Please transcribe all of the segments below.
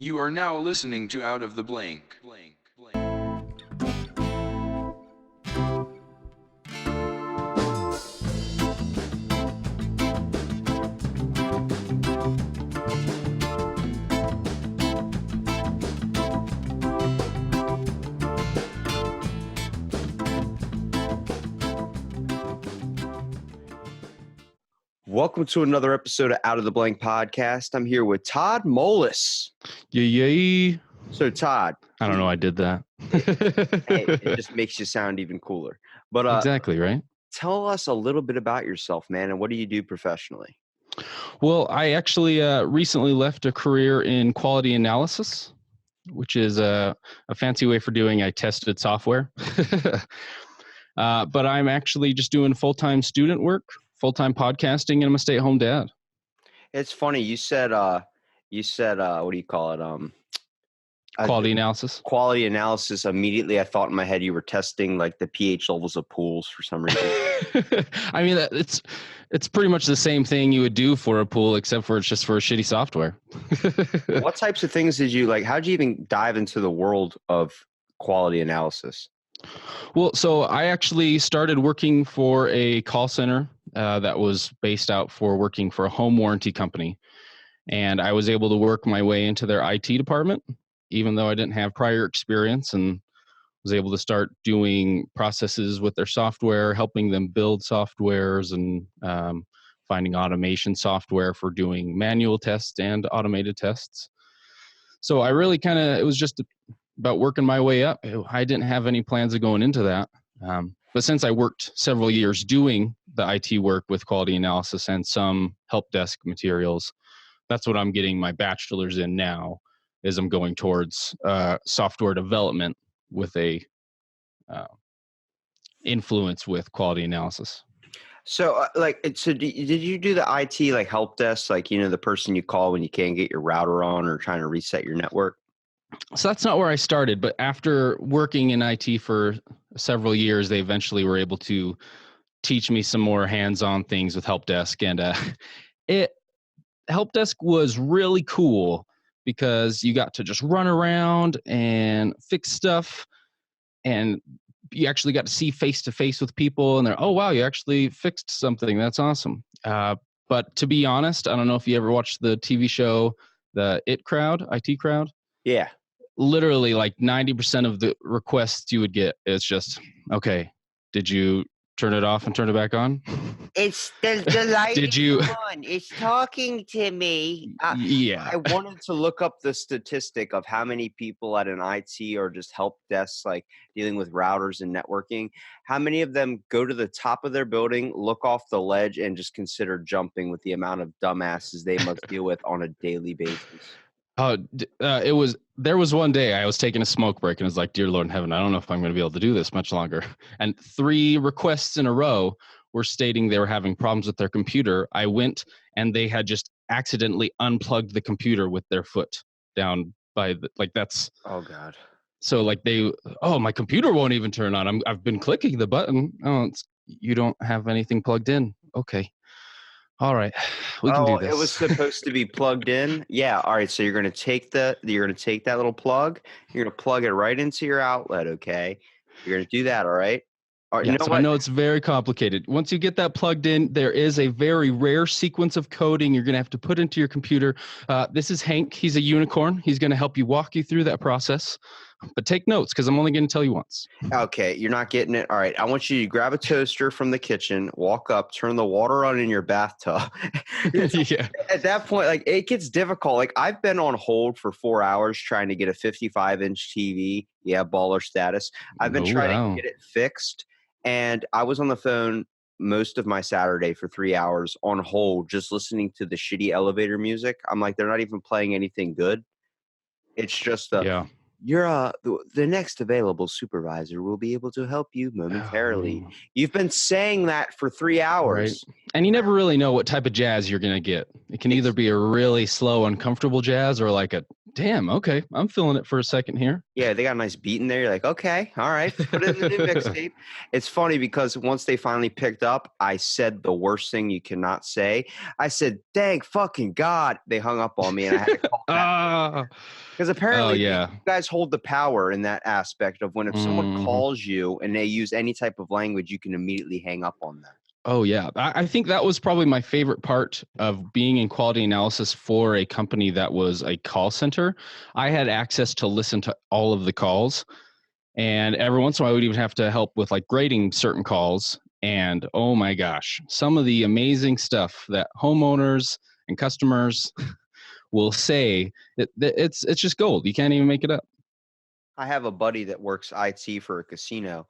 You are now listening to Out of the Blank. Welcome to another episode of Out of the Blank podcast. I'm here with Todd Molis. Yay. So Todd, I don't know. I did that. it just makes you sound even cooler. But Exactly, right? Tell us a little bit about yourself, man, and what do you do professionally? Well, I actually recently left a career in quality analysis, which is a fancy way for doing I tested software. But I'm actually just doing full-time student work, full-time podcasting, and I'm a stay-at-home dad. It's funny. You said what do you call it? Quality analysis. Quality analysis. Immediately, I thought in my head you were testing like the pH levels of pools for some reason. I mean, it's pretty much the same thing you would do for a pool, except for it's just for shitty software. What types of things did you like? How'd you even dive into the world of quality analysis? Well, so I actually started working for a call center that was based out for working for a home warranty company. And I was able to work my way into their IT department, even though I didn't have prior experience, and was able to start doing processes with their software, helping them build softwares and finding automation software for doing manual tests and automated tests. So I really it was just about working my way up. I didn't have any plans of going into that. But since I worked several years doing the IT work with quality analysis and some help desk materials, that's what I'm getting my bachelor's in now, is I'm going towards software development with a influence with quality analysis. So did you do the IT like help desk, like, the person you call when you can't get your router on or trying to reset your network? So that's not where I started, but after working in IT for several years, they eventually were able to teach me some more hands-on things with help desk, and help desk was really cool because you got to just run around and fix stuff, and you actually got to see face to face with people, and they're, oh wow, you actually fixed something. That's awesome. But to be honest, I don't know if you ever watched the TV show, the IT Crowd. Yeah. Literally like 90% of the requests you would get is just, okay, did you turn it off and turn it back on? It's the light. Did you? On. It's talking to me. Yeah. I wanted to look up the statistic of how many people at an IT or just help desks, like dealing with routers and networking, how many of them go to the top of their building, look off the ledge, and just consider jumping with the amount of dumbasses they must deal with on a daily basis. There was one day I was taking a smoke break and was like, dear Lord in heaven, I don't know if I'm going to be able to do this much longer. And 3 requests in a row were stating they were having problems with their computer. I went and they had just accidentally unplugged the computer with their foot down by that's. Oh God. So my computer won't even turn on. I've been clicking the button. Oh, you don't have anything plugged in. Okay. All right, we can do this. It was supposed to be plugged in. Yeah. All right. So you're going to take that little plug. You're going to plug it right into your outlet. Okay. You're going to do that. All right. All right. Yeah, I know it's very complicated. Once you get that plugged in, there is a very rare sequence of coding you're going to have to put into your computer. This is Hank. He's a unicorn. He's going to help you walk you through that process. But take notes, because I'm only going to tell you once. Okay, you're not getting it. All right, I want you to grab a toaster from the kitchen, walk up, turn the water on in your bathtub. Yeah. At that point, it gets difficult. Like, I've been on hold for 4 hours trying to get a 55-inch TV. Yeah, baller status. I've been trying to get it fixed, and I was on the phone most of my Saturday for 3 hours on hold, just listening to the shitty elevator music. I'm like, they're not even playing anything good. It's just the next available supervisor will be able to help you momentarily. Oh, You've been saying that for 3 right. hours. And you never really know what type of jazz you're going to get. It can either be a really slow, uncomfortable jazz or like a, damn, okay, I'm feeling it for a second here. Yeah, they got a nice beat in there. You're like, okay, all right, put it in the new mixtape. It's funny because once they finally picked up, I said the worst thing you cannot say. I said, thank fucking God. They hung up on me and I had to call back. Ah, Because oh, apparently you yeah. guys hold the power in that aspect of when if someone Mhm. calls you and they use any type of language, you can immediately hang up on them. Oh, yeah. I think that was probably my favorite part of being in quality analysis for a company that was a call center. I had access to listen to all of the calls. And every once in a while, I would even have to help with like grading certain calls. And oh my gosh, some of the amazing stuff that homeowners and customers will say, it's just gold. You can't even make it up. I have a buddy that works IT for a casino,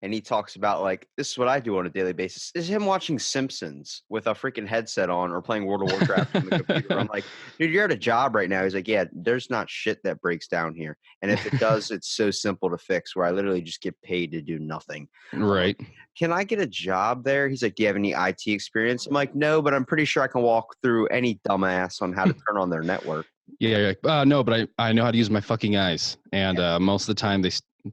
and he talks about like this is what I do on a daily basis. Is him watching Simpsons with a freaking headset on or playing World of Warcraft on the computer. I'm like, dude, you're at a job right now. He's like, yeah, there's not shit that breaks down here, and if it does, it's so simple to fix. Where I literally just get paid to do nothing. I'm like, Right. can I get a job there? He's like, do you have any IT experience? I'm like, no, but I'm pretty sure I can walk through any dumbass on how to turn on their network. Yeah. You're like, no, but I know how to use my fucking eyes. And most of the time, they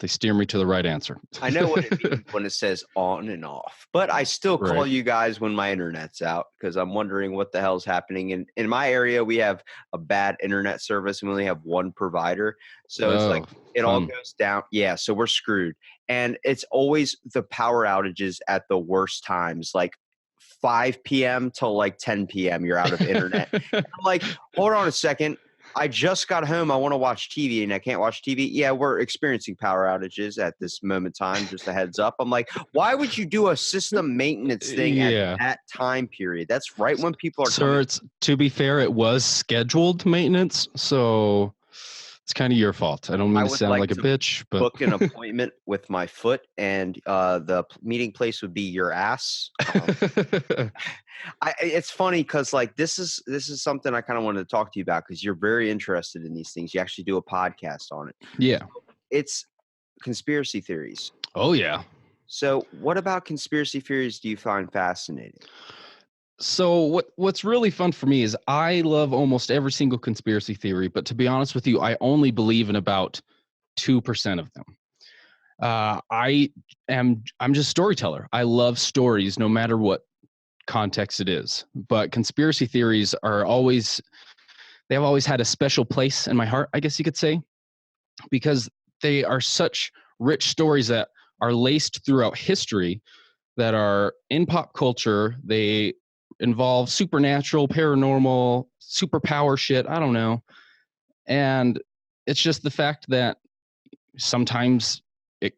steer me to the right answer. I know what it means when it says on and off, but I still call Right. you guys when my internet's out because I'm wondering what the hell's happening. In my area, we have a bad internet service and we only have one provider. So it's like Oh, it all fun. goes down. Yeah. So we're screwed. And it's always the power outages at the worst times, like 5 p.m. till like 10 p.m. You're out of internet. I'm like, hold on a second. I just got home. I want to watch TV and I can't watch TV. Yeah, we're experiencing power outages at this moment in time. Just a heads up. I'm like, why would you do a system maintenance thing at Yeah. that time period? That's right when people are Sir, coming. it's to be fair, it was scheduled maintenance, so it's kind of your fault. I don't mean I to would sound like like a to bitch, but book an appointment with my foot, and meeting place would be your ass. It's funny because like this is something I kind of wanted to talk to you about because you're very interested in these things. You actually do a podcast on it. yeah. It's conspiracy theories. Oh yeah. So, what about conspiracy theories do you find fascinating? So what's really fun for me is I love almost every single conspiracy theory, but to be honest with you, I only believe in about 2% of them. I'm just a storyteller. I love stories no matter what context it is. But conspiracy theories they have always had a special place in my heart, I guess you could say, because they are such rich stories that are laced throughout history that are in pop culture. They involve supernatural, paranormal, superpower shit. I don't know. And it's just the fact that sometimes it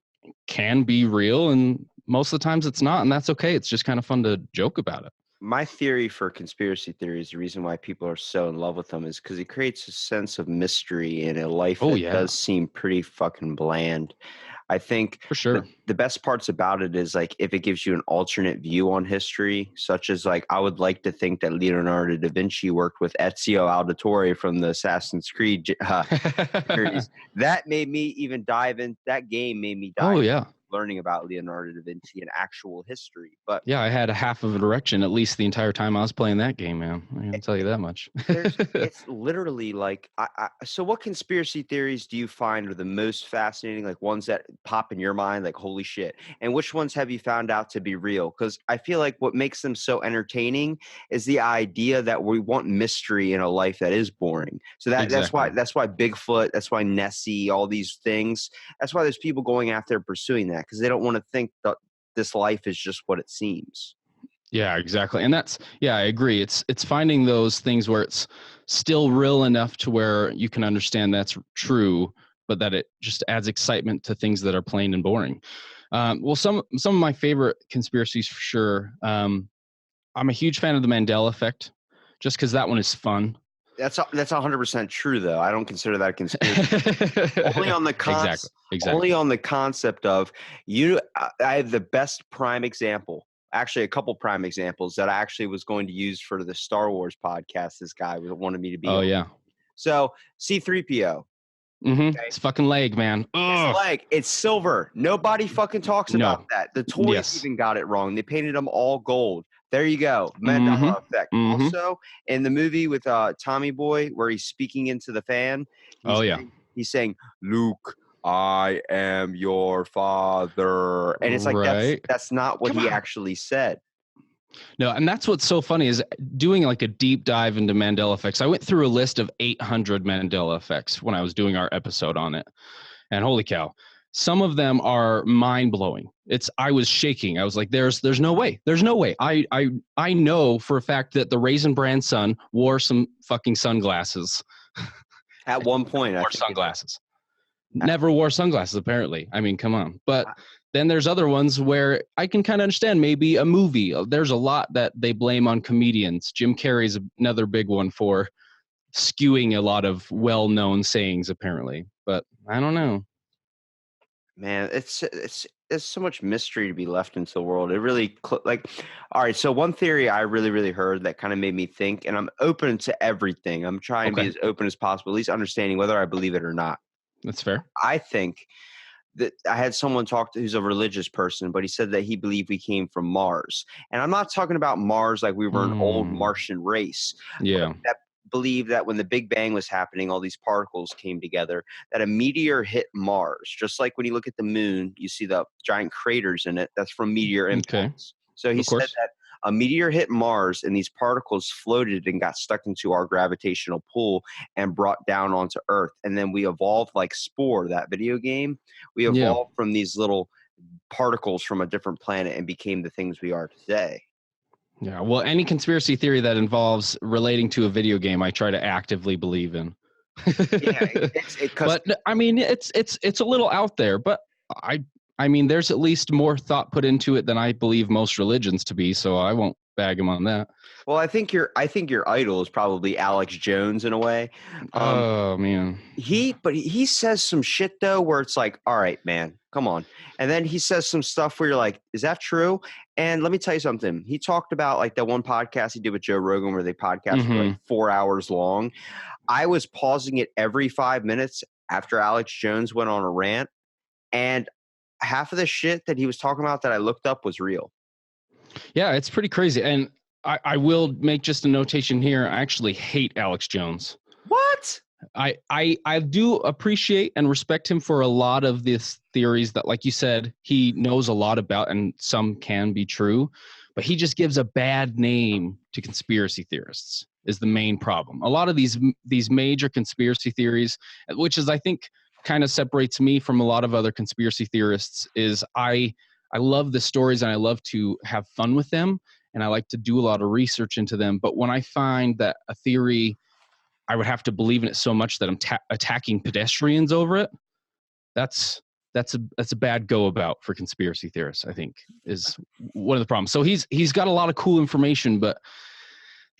can be real and most of the times it's not. And that's okay. It's just kind of fun to joke about it. My theory for conspiracy theories, the reason why people are so in love with them is because it creates a sense of mystery in a life Oh, that yeah, does seem pretty fucking bland. I think for sure. the best parts about it is like if it gives you an alternate view on history, such as like I would like to think that Leonardo da Vinci worked with Ezio Auditore from the Assassin's Creed series. That made me even dive in. That game made me Oh, dive yeah. learning about Leonardo da Vinci and actual history. But Yeah, I had a half of an erection at least the entire time I was playing that game, man. I can tell you that much. it's literally like so what conspiracy theories do you find are the most fascinating, like ones that pop in your mind like holy shit, and which ones have you found out to be real? Because I feel like what makes them so entertaining is the idea that we want mystery in a life that is boring. So Exactly. that's why Bigfoot, that's why Nessie, all these things, that's why there's people going after pursuing that because they don't want to think that this life is just what it seems. Yeah, exactly. And I agree. It's finding those things where it's still real enough to where you can understand that's true, but that it just adds excitement to things that are plain and boring. Well, some of my favorite conspiracies for sure. I'm a huge fan of the Mandela effect, just because that one is fun. That's 100% true, though. I don't consider that a conspiracy. Only on the Exactly. only Exactly. on the concept of you. I have the best prime example. Actually, a couple prime examples that I actually was going to use for the Star Wars podcast. This guy wanted me to be Oh on. yeah. So C3PO. It's fucking leg, man. Ugh. It's leg. It's silver. Nobody fucking talks about that. The toys even got it wrong. They painted them all gold. There you go. Mandela effect. Also, in the movie with Tommy Boy, where he's speaking into the fan, he's saying, Luke, I am your father. And it's like, that's not what he actually said. No, and that's what's so funny is doing like a deep dive into Mandela effects. I went through a list of 800 Mandela effects when I was doing our episode on it. And holy cow, some of them are mind-blowing. I was shaking. I was like, there's no way. There's no way. I know for a fact that the Raisin Bran son wore some fucking sunglasses. At one point, I wore think sunglasses. Never wore sunglasses, apparently. I mean, come on. But then there's other ones where I can kind of understand maybe a movie. There's a lot that they blame on comedians. Jim Carrey's another big one for skewing a lot of well-known sayings, apparently. But I don't know. Man, it's so much mystery to be left into the world. It really all right. So one theory I really heard that kind of made me think, and I'm open to everything. I'm trying to be as open as possible, at least understanding whether I believe it or not. That's fair. I think that I had someone talk to who's a religious person, but he said that he believed we came from Mars. And I'm not talking about Mars like we were an old Martian race. Yeah. That believed that when the Big Bang was happening, all these particles came together, that a meteor hit Mars. Just like when you look at the moon, you see the giant craters in it. That's from meteor impacts. So he said that a meteor hit Mars and these particles floated and got stuck into our gravitational pull and brought down onto Earth. And then we evolved like Spore, that video game. We evolved from these little particles from a different planet and became the things we are today. Yeah, well, any conspiracy theory that involves relating to a video game, I try to actively believe in. But I mean, it's a little out there, but I mean, there's at least more thought put into it than I believe most religions to be, so I won't bag him on that. Well, I think your idol is probably Alex Jones in a way. Oh man, he says some shit though, where it's like, all right, man, come on. And then he says some stuff where you're like, is that true? And let me tell you something. He talked about like that one podcast he did with Joe Rogan where they podcast for like 4 hours long. I was pausing it every 5 minutes after Alex Jones went on a rant, and half of the shit that he was talking about that I looked up was real. Yeah, it's pretty crazy. And I will make just a notation here. I actually hate Alex Jones. What? I do appreciate and respect him for a lot of these theories that, like you said, he knows a lot about, and some can be true, but he just gives a bad name to conspiracy theorists is the main problem. A lot of these major conspiracy theories, which is, I think, kind of separates me from a lot of other conspiracy theorists, is I love the stories and I love to have fun with them, and I like to do a lot of research into them. But when I find that a theory, I would have to believe in it so much that I'm attacking pedestrians over it, that's a bad go about for conspiracy theorists, I think, is one of the problems. So he's got a lot of cool information, but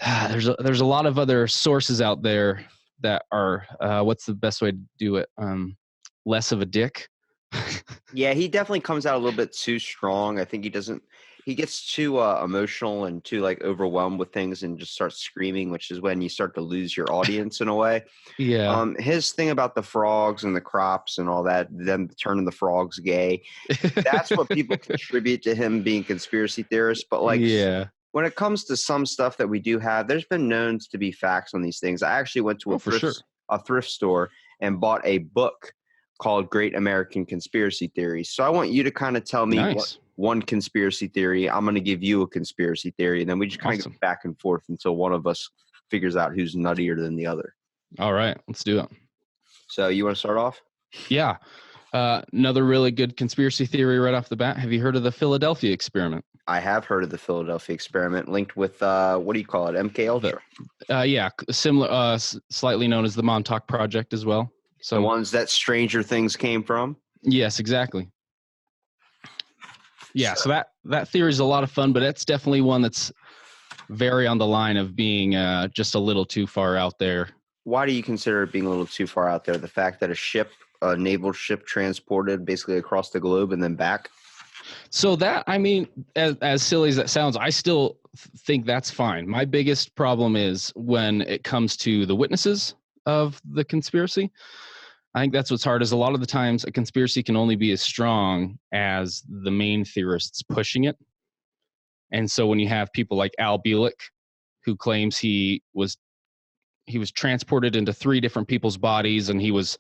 there's a lot of other sources out there that are what's the best way to do it? Less of a dick. Yeah, he definitely comes out a little bit too strong. I think he gets too emotional and too like overwhelmed with things and just starts screaming, which is when you start to lose your audience in a way. Yeah. His thing about the frogs and the crops and all that, them turning the frogs gay, that's what people contribute to him being conspiracy theorists. But like, when it comes to some stuff that we do have, there's been known to be facts on these things. I actually went to a thrift store and bought a book called Great American Conspiracy Theories. So I want you to kind of tell me what one conspiracy theory. I'm going to give you a conspiracy theory, and then we just kind of go back and forth until one of us figures out who's nuttier than the other. All right, let's do it. So you want to start off? Yeah. Another really good conspiracy theory right off the bat. Have you heard of the Philadelphia experiment? I have heard of the Philadelphia experiment, linked with what do you call it? MK Ultra. Yeah, similar, slightly known as the Montauk Project as well. So the ones that Stranger Things came from. Yes, exactly. Yeah, so that theory is a lot of fun, but it's definitely one that's very on the line of being just a little too far out there. Why do you consider it being a little too far out there? The fact that a naval ship transported basically across the globe and then back? So that, I mean, as silly as that sounds, I still think that's fine. My biggest problem is when it comes to the witnesses of the conspiracy. I think that's what's hard is a lot of the times a conspiracy can only be as strong as the main theorists pushing it. And so when you have people like Al Bielek, who claims he was transported into 3 different people's bodies, and he was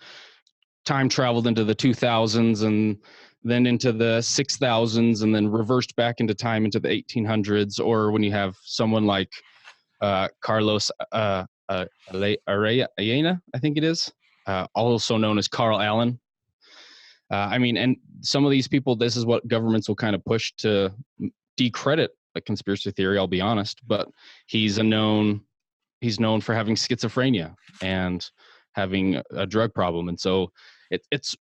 time traveled into the 2000s and then into the 6000s and then reversed back into time into the 1800s, or when you have someone like Carlos Arena, I think it is, also known as Carl Allen. I mean, and some of these people, this is what governments will kind of push to decredit a conspiracy theory, I'll be honest, but he's known for having schizophrenia and having a drug problem. And so it's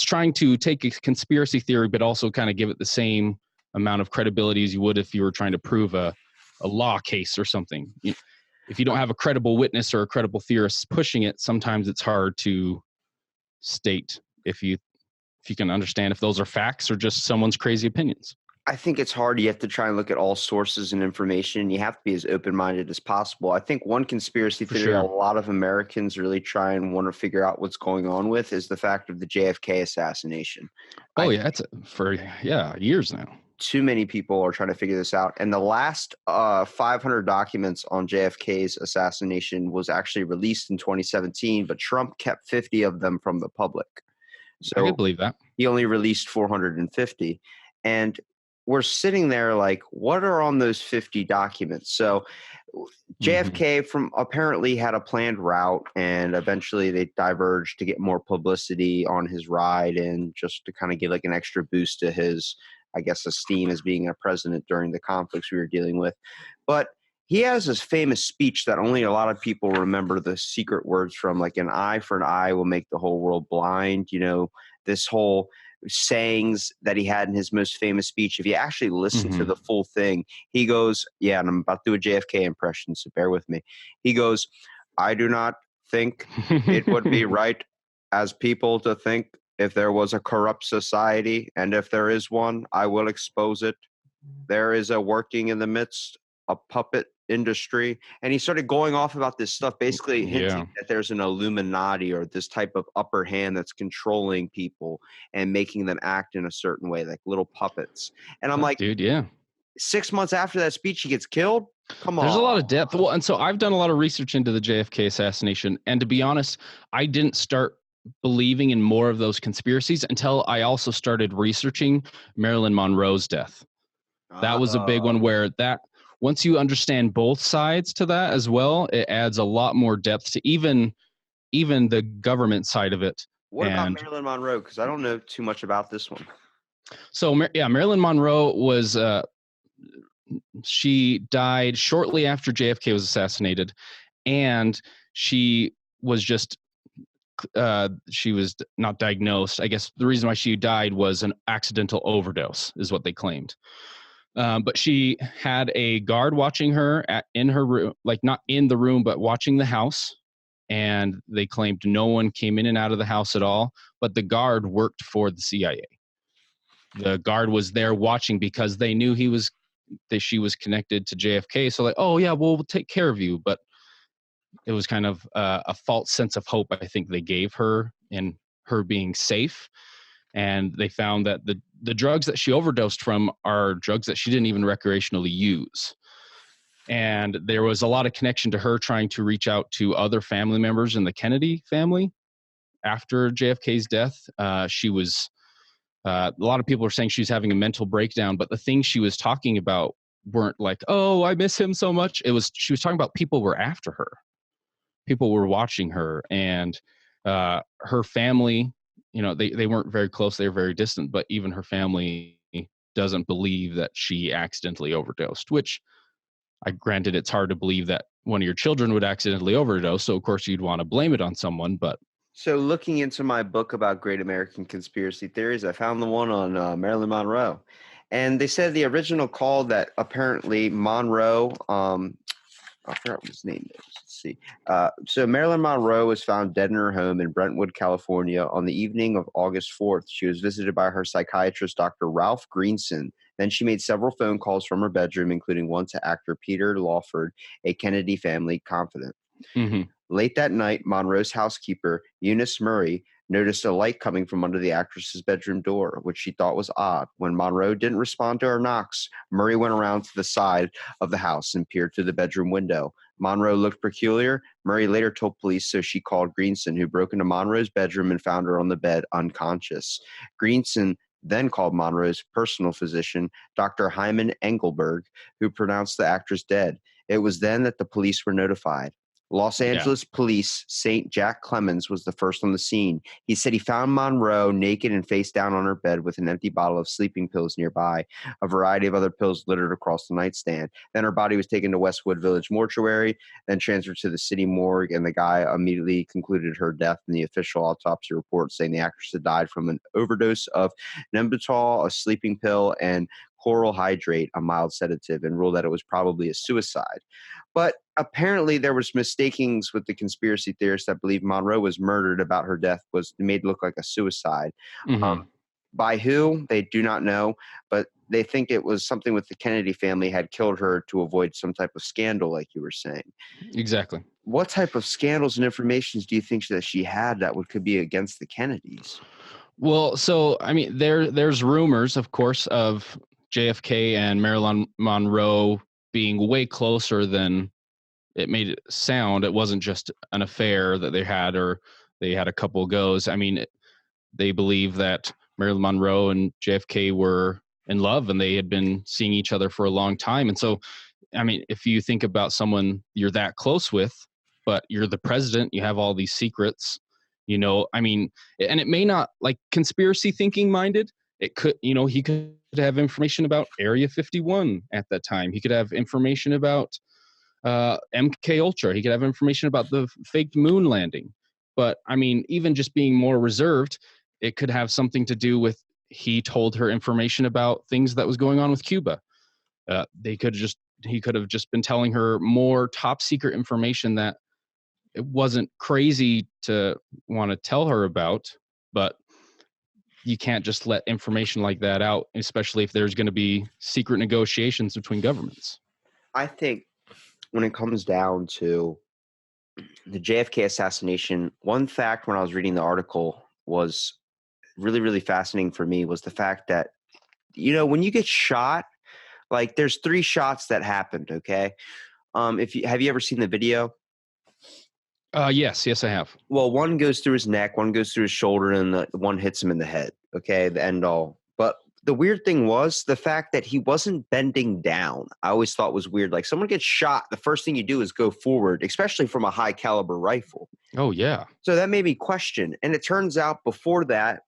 trying to take a conspiracy theory, but also kind of give it the same amount of credibility as you would if you were trying to prove a law case or something. If you don't have a credible witness or a credible theorist pushing it, sometimes it's hard to state if you can understand if those are facts or just someone's crazy opinions. I think it's hard. You have to try and look at all sources and information. You have to be as open-minded as possible. I think one conspiracy theory a lot of Americans really try and want to figure out what's going on with is the fact of the JFK assassination. It's for years now. Too many people are trying to figure this out. And the last 500 documents on JFK's assassination was actually released in 2017, but Trump kept 50 of them from the public. So I could believe that. He only released 450. And we're sitting there like, what are on those 50 documents? So JFK apparently had a planned route, and eventually they diverged to get more publicity on his ride and just to kind of give like an extra boost to his, I guess, esteem as being a president during the conflicts we were dealing with. But he has this famous speech that only a lot of people remember the secret words from, like an eye for an eye will make the whole world blind. This whole sayings that he had in his most famous speech. If you actually listen to the full thing, he goes, and I'm about to do a JFK impression, so bear with me. He goes, I do not think it would be right as people to think if there was a corrupt society, and if there is one, I will expose it. There is a working in the midst, a puppet industry. And he started going off about this stuff, basically hinting that there's an Illuminati or this type of upper hand that's controlling people and making them act in a certain way, like little puppets. And I'm like, dude, 6 months after that speech, he gets killed? Come on. There's a lot of depth. Well, and so I've done a lot of research into the JFK assassination. And to be honest, I didn't start believing in more of those conspiracies until I also started researching Marilyn Monroe's death. That was a big one where once you understand both sides to that as well, it adds a lot more depth to even the government side of it. What about Marilyn Monroe? Because I don't know too much about this one. So Marilyn Monroe was she died shortly after JFK was assassinated, and she was just she was not diagnosed. I guess the reason why she died was an accidental overdose, is what they claimed. But she had a guard watching her in her room, like not in the room, but watching the house. And they claimed no one came in and out of the house at all. But the guard worked for the CIA. The guard was there watching because they knew she was connected to JFK. So like, oh yeah, we'll take care of you. But it was kind of a false sense of hope, I think they gave her in her being safe. And they found that the drugs that she overdosed from are drugs that she didn't even recreationally use. And there was a lot of connection to her trying to reach out to other family members in the Kennedy family after JFK's death. She was, a lot of people are saying she was having a mental breakdown, but the things she was talking about weren't like, oh, I miss him so much. She was talking about people were after her. People were watching her, and her family, they weren't very close. They were very distant, but even her family doesn't believe that she accidentally overdosed, which granted, it's hard to believe that one of your children would accidentally overdose. So of course you'd want to blame it on someone, but. So looking into my book about great American conspiracy theories, I found the one on Marilyn Monroe. And they said the original call that apparently Monroe, I forgot what his name is. Let's see. So Marilyn Monroe was found dead in her home in Brentwood, California on the evening of August 4th. She was visited by her psychiatrist, Dr. Ralph Greenson. Then she made several phone calls from her bedroom, including one to actor Peter Lawford, a Kennedy family confidant. Late that night, Monroe's housekeeper, Eunice Murray, noticed a light coming from under the actress's bedroom door, which she thought was odd. When Monroe didn't respond to her knocks, Murray went around to the side of the house and peered through the bedroom window. Monroe looked peculiar. Murray later told police, so she called Greenson, who broke into Monroe's bedroom and found her on the bed unconscious. Greenson then called Monroe's personal physician, Dr. Hyman Engelberg, who pronounced the actress dead. It was then that the police were notified. Los Angeles Police St. Jack Clemens was the first on the scene. He said he found Monroe naked and face down on her bed with an empty bottle of sleeping pills nearby, a variety of other pills littered across the nightstand. Then her body was taken to Westwood Village Mortuary, then transferred to the city morgue, and the guy immediately concluded her death in the official autopsy report, saying the actress had died from an overdose of Nembutal, a sleeping pill, and chloral hydrate, a mild sedative, and ruled that it was probably a suicide. But apparently there was mistakings with the conspiracy theorists that believed Monroe was murdered about her death was made look like a suicide. By who? They do not know, but they think it was something with the Kennedy family had killed her to avoid some type of scandal, like you were saying. Exactly. What type of scandals and informations do you think that she had that could be against the Kennedys? Well, so I mean, there's rumors, of course, of JFK and Marilyn Monroe being way closer than it made it sound. It wasn't just an affair that they had, or they had a couple goes. I mean, they believe that Marilyn Monroe and JFK were in love and they had been seeing each other for a long time. And so, I mean, if you think about someone you're that close with, but you're the president, you have all these secrets, you know, I mean, and it may not, like, conspiracy thinking minded. It could, you know, he could have information about Area 51 at that time. He could have information about MK Ultra. He could have information about the fake moon landing. But I mean, even just being more reserved, it could have something to do with he told her information about things that was going on with Cuba. He could have just been telling her more top secret information that it wasn't crazy to want to tell her about, but you can't just let information like that out, especially if there's going to be secret negotiations between governments. I think when it comes down to the JFK assassination, one fact when I was reading the article was really, really fascinating for me was the fact that, you know, when you get shot, like there's 3 shots that happened. Okay. Have you ever seen the video? Yes, I have. Well, one goes through his neck, one goes through his shoulder, and the one hits him in the head. Okay. The end all. But the weird thing was the fact that he wasn't bending down. I always thought was weird. Like, someone gets shot, the first thing you do is go forward, especially from a high caliber rifle. Oh, yeah. So that made me question. And it turns out before that,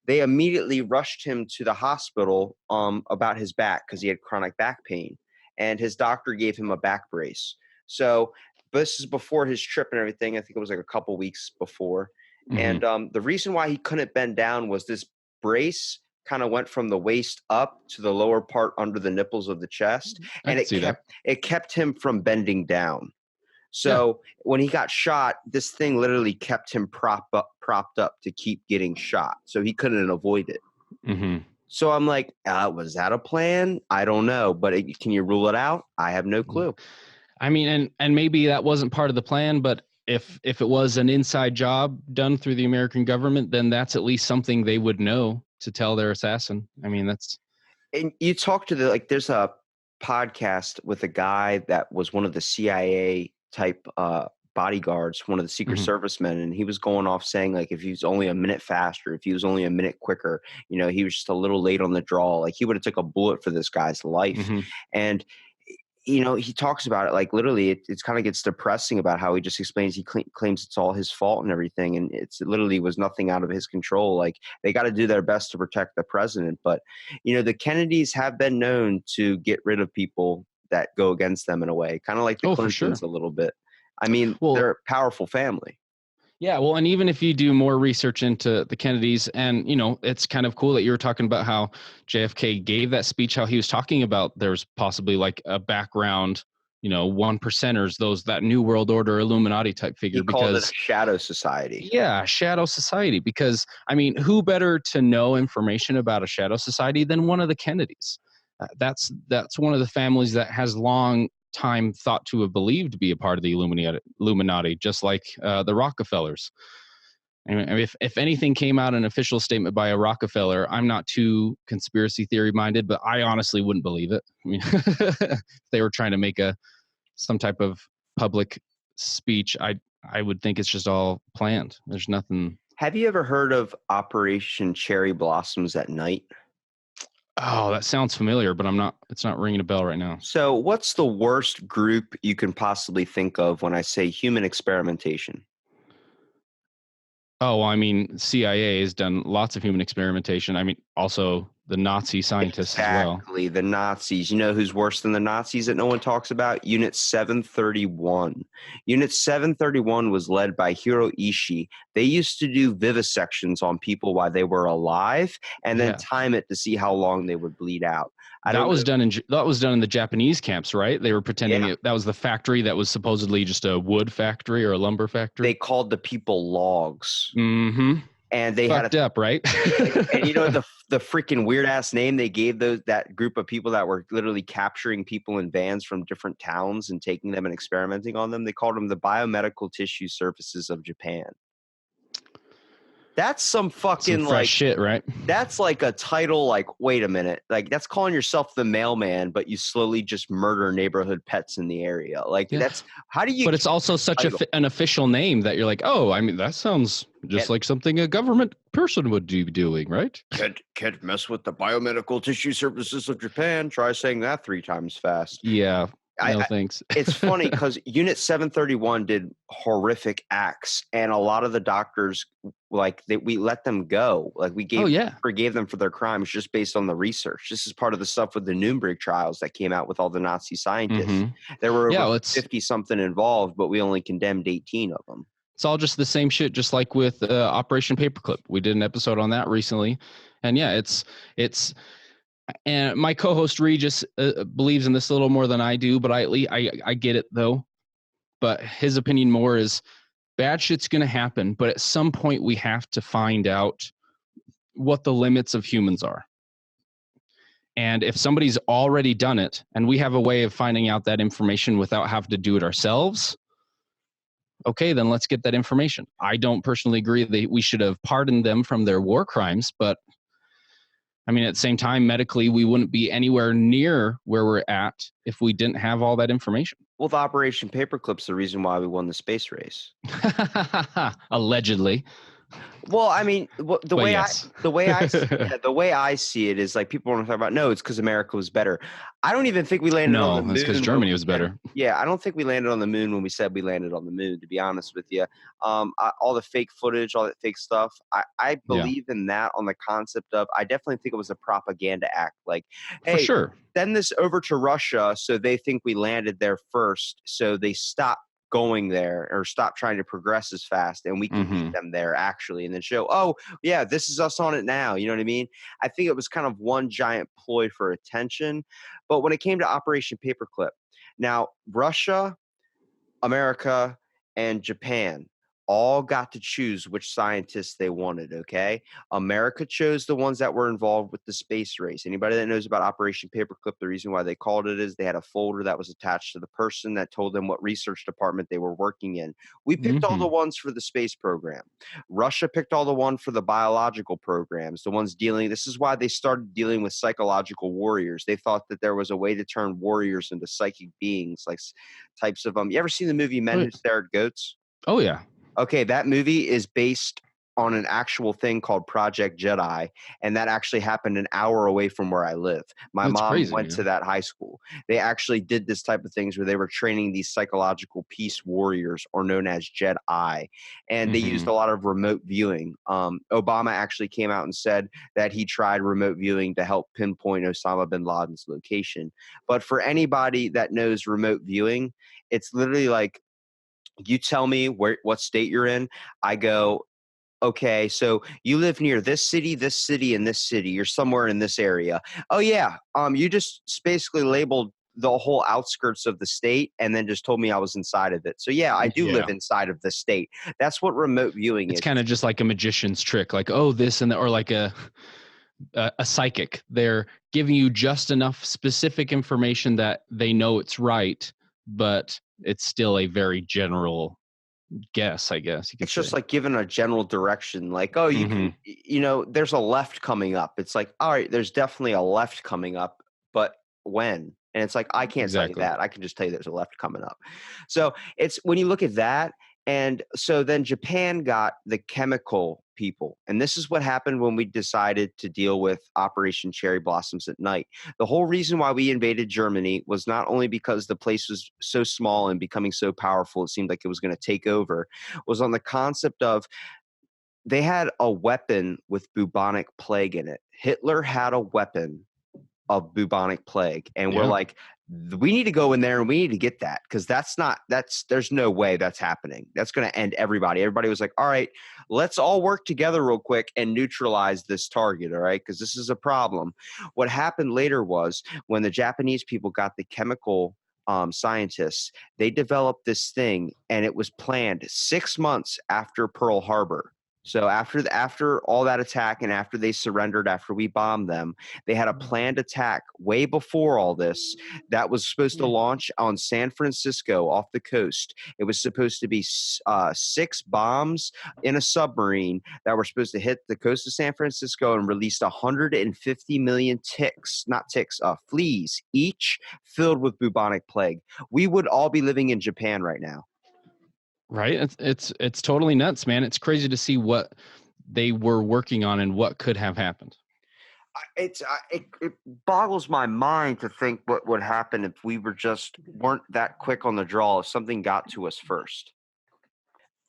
they immediately rushed him to the hospital about his back because he had chronic back pain. And his doctor gave him a back brace. So this is before his trip and everything. I think it was like a couple weeks before. Mm-hmm. And the reason why he couldn't bend down was this brace kind of went from the waist up to the lower part under the nipples of the chest. And it kept him from bending down. So when he got shot, this thing literally kept him propped up to keep getting shot. So he couldn't avoid it. Mm-hmm. So I'm like, was that a plan? I don't know. But can you rule it out? I have no clue. I mean, and maybe that wasn't part of the plan, but if it was an inside job done through the American government, then that's at least something they would know to tell their assassin. I mean, that's. And you talk to there's a podcast with a guy that was one of the CIA type bodyguards, one of the Secret Servicemen, and he was going off saying, like, if he was only a minute faster, if he was only a minute quicker, you know, he was just a little late on the draw. Like, he would have took a bullet for this guy's life. And you know, he talks about it like literally it's kind of gets depressing about how he just explains he claims it's all his fault and everything. And it literally was nothing out of his control. Like, they got to do their best to protect the president. But, you know, the Kennedys have been known to get rid of people that go against them in a way, kind of like the Clintons a little bit. I mean, they're a powerful family. Yeah, well, and even if you do more research into the Kennedys, and, you know, it's kind of cool that you were talking about how JFK gave that speech, how he was talking about there's possibly like a background, you know, 1%ers, that New World Order Illuminati type figure. He called it a shadow society. Yeah, shadow society. Because, I mean, who better to know information about a shadow society than one of the Kennedys? That's one of the families that has long time thought to have believed to be a part of the Illuminati, just like the Rockefellers. And if anything came out an official statement by a Rockefeller, I'm not too conspiracy theory minded, but I honestly wouldn't believe it. I mean, if they were trying to make some type of public speech, I would think it's just all planned. There's nothing. Have you ever heard of Operation Cherry Blossoms at Night? Oh, that sounds familiar, but it's not ringing a bell right now. So what's the worst group you can possibly think of when I say human experimentation? Oh, well, I mean, CIA has done lots of human experimentation. I mean, also the Nazi scientists as well. Exactly, the Nazis. You know who's worse than the Nazis that no one talks about? Unit 731. Unit 731 was led by Hiro Ishii. They used to do vivisections on people while they were alive and then time it to see how long they would bleed out. That was done in the Japanese camps, right? They were pretending that was the factory that was supposedly just a wood factory or a lumber factory. They called the people logs. Mm-hmm. And they fucked up, right? and you know the freaking weird ass name they gave that group of people that were literally capturing people in vans from different towns and taking them and experimenting on them. They called them the Biomedical Tissue Services of Japan. That's some fucking fresh shit, right? That's like a title. Like, wait a minute, like that's calling yourself the mailman, but you slowly just murder neighborhood pets in the area. Like that's how do you? But it's also such an official name that you're like, oh, I mean, that sounds just like something a government person would be doing, right? Can't mess with the Biomedical Tissue Services of Japan. Try saying that 3 times fast. Yeah. No, thanks. It's funny because Unit 731 did horrific acts, and a lot of the doctors, we let them go. Like we forgave them for their crimes just based on the research. This is part of the stuff with the Nuremberg trials that came out with all the Nazi scientists. Mm-hmm. There were over 50-something involved, but we only condemned 18 of them. It's all just the same shit, just like with Operation Paperclip. We did an episode on that recently, and yeah, it's. And my co-host Regis believes in this a little more than I do, but I get it though. But his opinion more is bad shit's going to happen, but at some point we have to find out what the limits of humans are. And if somebody's already done it and we have a way of finding out that information without having to do it ourselves, okay, then let's get that information. I don't personally agree that we should have pardoned them from their war crimes, but I mean, at the same time, medically, we wouldn't be anywhere near where we're at if we didn't have all that information. Well, the Operation Paperclip's the reason why we won the space race. Allegedly. Well, I mean, the way I see it is like people want to talk about, no, it's because America was better. I don't even think we landed on the moon. No, it's because Germany was better. Yeah, I don't think we landed on the moon when we said we landed on the moon, to be honest with you. All the fake footage, all that fake stuff, I believe in that on the concept of, I definitely think it was a propaganda act. Like, hey, for sure, send this over to Russia so they think we landed there first, so they stop going there or stop trying to progress as fast and we can beat them there actually, and then show, oh yeah, this is us on it now. You know what I mean? I think it was kind of one giant ploy for attention. But when it came to Operation Paperclip, now Russia, America, and Japan all got to choose which scientists they wanted, okay? America chose the ones that were involved with the space race. Anybody that knows about Operation Paperclip, the reason why they called it is they had a folder that was attached to the person that told them what research department they were working in. We picked all the ones for the space program. Russia picked all the one for the biological programs, the ones dealing, this is why they started dealing with psychological warriors. They thought that there was a way to turn warriors into psychic beings, like types of, you ever seen the movie Men Who Stare at Goats? Oh, yeah. Okay, that movie is based on an actual thing called Project Jedi, and that actually happened an hour away from where I live. My mom went to that high school. They actually did this type of things where they were training these psychological peace warriors, or known as Jedi, and they used a lot of remote viewing. Obama actually came out and said that he tried remote viewing to help pinpoint Osama bin Laden's location. But for anybody that knows remote viewing, it's literally like, you tell me what state you're in. I go, okay, so you live near this city, and this city. You're somewhere in this area. Oh yeah. You just basically labeled the whole outskirts of the state and then just told me I was inside of it. So yeah, I do live inside of the state. That's what remote viewing is. It's kind of just like a magician's trick, like, oh, this and that, or like a psychic. They're giving you just enough specific information that they know it's right, but it's still a very general guess, I guess you could It's say. just like given a general direction, like, oh, you can, there's a left coming up. It's like, all right, there's definitely a left coming up, but when? And it's like, I can't tell you Exactly. that. I can just tell you there's a left coming up. So it's when you look at that, and so then Japan got the chemical people. And this is what happened when we decided to deal with Operation Cherry Blossoms at Night. The whole reason why we invaded Germany was not only because the place was so small and becoming so powerful, it seemed like it was going to take over, was on the concept of they had a weapon with bubonic plague in it. Hitler had a weapon of bubonic plague, and we're Yeah. like, we need to go in there and we need to get that, because there's no way that's happening. That's going to end everybody. Everybody was like, all right, let's all work together real quick and neutralize this target, all right, because this is a problem. What happened later was when the Japanese people got the chemical scientists, they developed this thing, and it was planned 6 months after Pearl Harbor. So after all that attack, and after they surrendered, after we bombed them, they had a planned attack way before all this that was supposed to launch on San Francisco off the coast. It was supposed to be 6 bombs in a submarine that were supposed to hit the coast of San Francisco and release 150 million fleas, each filled with bubonic plague. We would all be living in Japan right now. Right. It's totally nuts, man. It's crazy to see what they were working on and what could have happened. It boggles my mind to think what would happen if we weren't that quick on the draw, if something got to us first.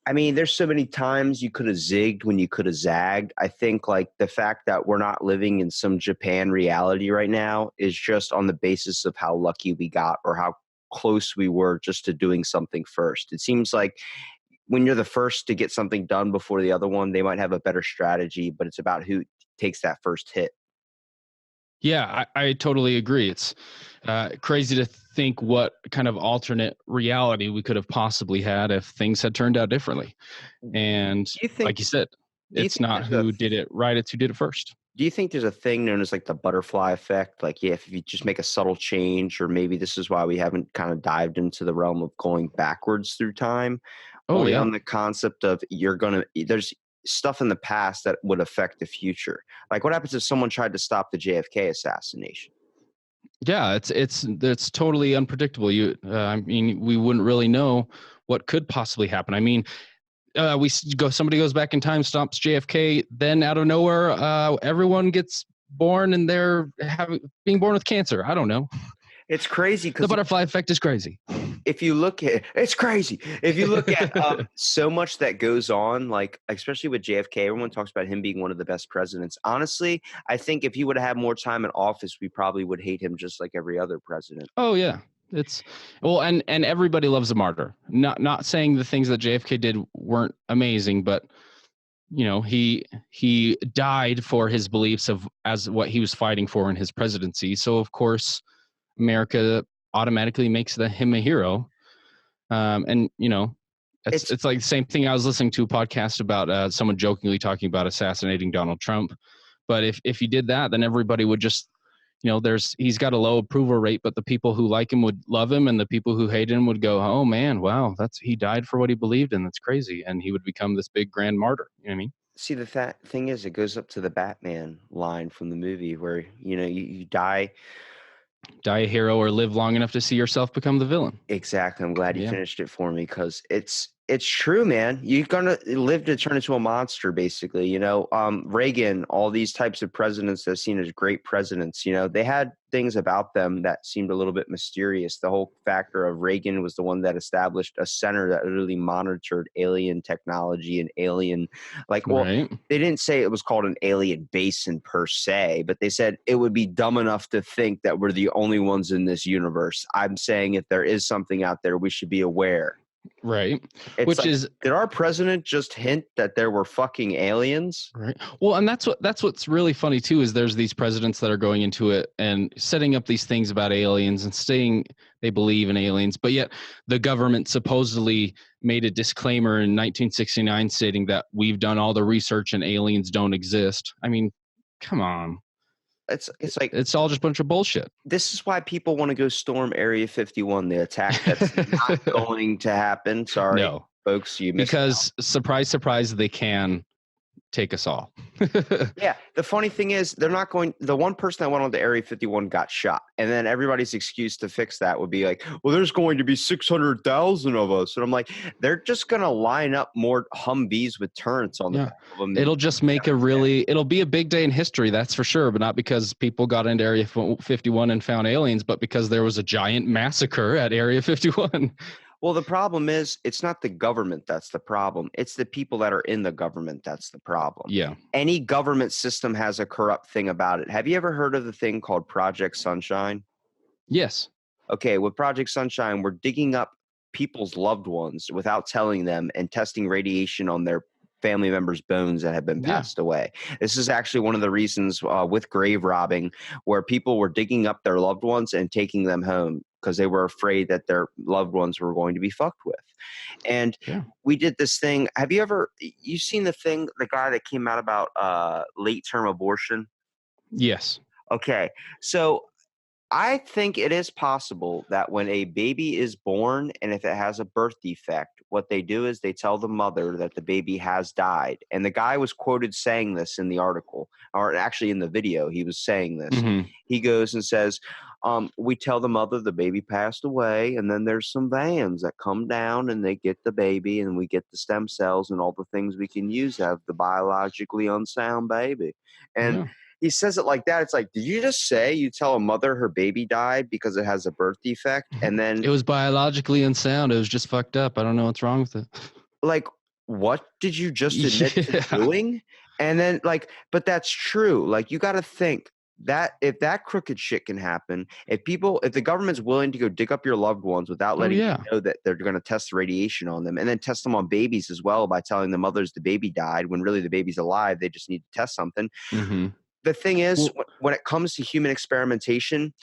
I mean, there's so many times you could have zigged when you could have zagged. I think like the fact that we're not living in some Japan reality right now is just on the basis of how lucky we got or how close we were just to doing something first. It seems like when you're the first to get something done before the other one, they might have a better strategy, but it's about who takes that first hit. Yeah, I totally agree. It's crazy to think what kind of alternate reality we could have possibly had if things had turned out differently. And like you said, it's not who did it right, it's who did it first. Do you think there's a thing known as like the butterfly effect? Like, yeah, if you just make a subtle change, or maybe this is why we haven't kind of dived into the realm of going backwards through time. Oh, Only yeah. on the concept of there's stuff in the past that would affect the future. Like, what happens if someone tried to stop the JFK assassination? Yeah, it's totally unpredictable. I mean, we wouldn't really know what could possibly happen. I mean, somebody goes back in time, stops JFK, then out of nowhere, everyone gets born and they're being born with cancer. I don't know. It's crazy because the butterfly effect is crazy. If you look at it's crazy. If you look at so much that goes on, like especially with JFK, everyone talks about him being one of the best presidents. Honestly, I think if he would have had more time in office, we probably would hate him just like every other president. Oh yeah. And everybody loves a martyr. Not saying the things that JFK did weren't amazing, but you know, he died for his beliefs as what he was fighting for in his presidency. So of course, America automatically makes him a hero. And you know, it's like the same thing. I was listening to a podcast about someone jokingly talking about assassinating Donald Trump. But if you did that, then everybody would just, you know, he's got a low approval rate, but the people who like him would love him, and the people who hate him would go, oh man, wow, he died for what he believed in. That's crazy. And he would become this big grand martyr. You know what I mean? See, the thing is, it goes up to the Batman line from the movie where, you know, you die a hero or live long enough to see yourself become the villain. Exactly. I'm glad you finished it for me, because it's true, man. You're gonna live to turn into a monster, basically. You know, Reagan, all these types of presidents that are seen as great presidents, you know, they had things about them that seemed a little bit mysterious. The whole factor of Reagan was the one that established a center that really monitored alien technology and alien, Right. They didn't say it was called an alien basin per se, but they said it would be dumb enough to think that we're the only ones in this universe. I'm saying if there is something out there, we should be aware. Right. Did our president just hint that there were fucking aliens? Right. Well, and that's what's really funny too, is there's these presidents that are going into it and setting up these things about aliens and saying they believe in aliens, but yet the government supposedly made a disclaimer in 1969 stating that we've done all the research and aliens don't exist. I mean, come on. it's like It's all just a bunch of bullshit. this is why people want to go storm Area 51, the attack that's not going to happen. Sorry, No, folks, you missed out. because surprise, surprise, they can take us all. Yeah, the funny thing is they're not going. The one person that went on to Area 51 got shot, and then everybody's excuse to fix that would be like, "Well, there's going to be 600,000 of us," and I'm like, they're just gonna line up more Humvees with turrets on the back of them. It'll just make it'll be a big day in history, that's for sure, but not because people got into Area 51 and found aliens, but because there was a giant massacre at Area 51. Well, the problem is it's not the government that's the problem. It's the people that are in the government that's the problem. Yeah. Any government system has a corrupt thing about it. Have you ever heard of the thing called Project Sunshine? Yes. Okay, with Project Sunshine, we're digging up people's loved ones without telling them and testing radiation on their family members' bones that have been passed away. This is actually one of the reasons with grave robbing where people were digging up their loved ones and taking them home because they were afraid that their loved ones were going to be fucked with. And we did this thing. Have you seen the guy that came out about late term abortion? Yes. Okay. So I think it is possible that when a baby is born and if it has a birth defect, what they do is they tell the mother that the baby has died. And the guy was quoted saying this in the article, or actually in the video, he was saying this. Mm-hmm. He goes and says, we tell the mother the baby passed away, and then there's some vans that come down and they get the baby, and we get the stem cells and all the things we can use to have the biologically unsound baby. And he says it like that. It's like, did you just say you tell a mother her baby died because it has a birth defect? And then it was biologically unsound. It was just fucked up. I don't know what's wrong with it. Like, what did you just admit to doing? And then but that's true. Like, you got to think that if that crooked shit can happen, if the government's willing to go dig up your loved ones without letting you know that they're going to test the radiation on them, and then test them on babies as well by telling the mothers the baby died when really the baby's alive, they just need to test something. Mm-hmm. The thing is, when it comes to human experimentation,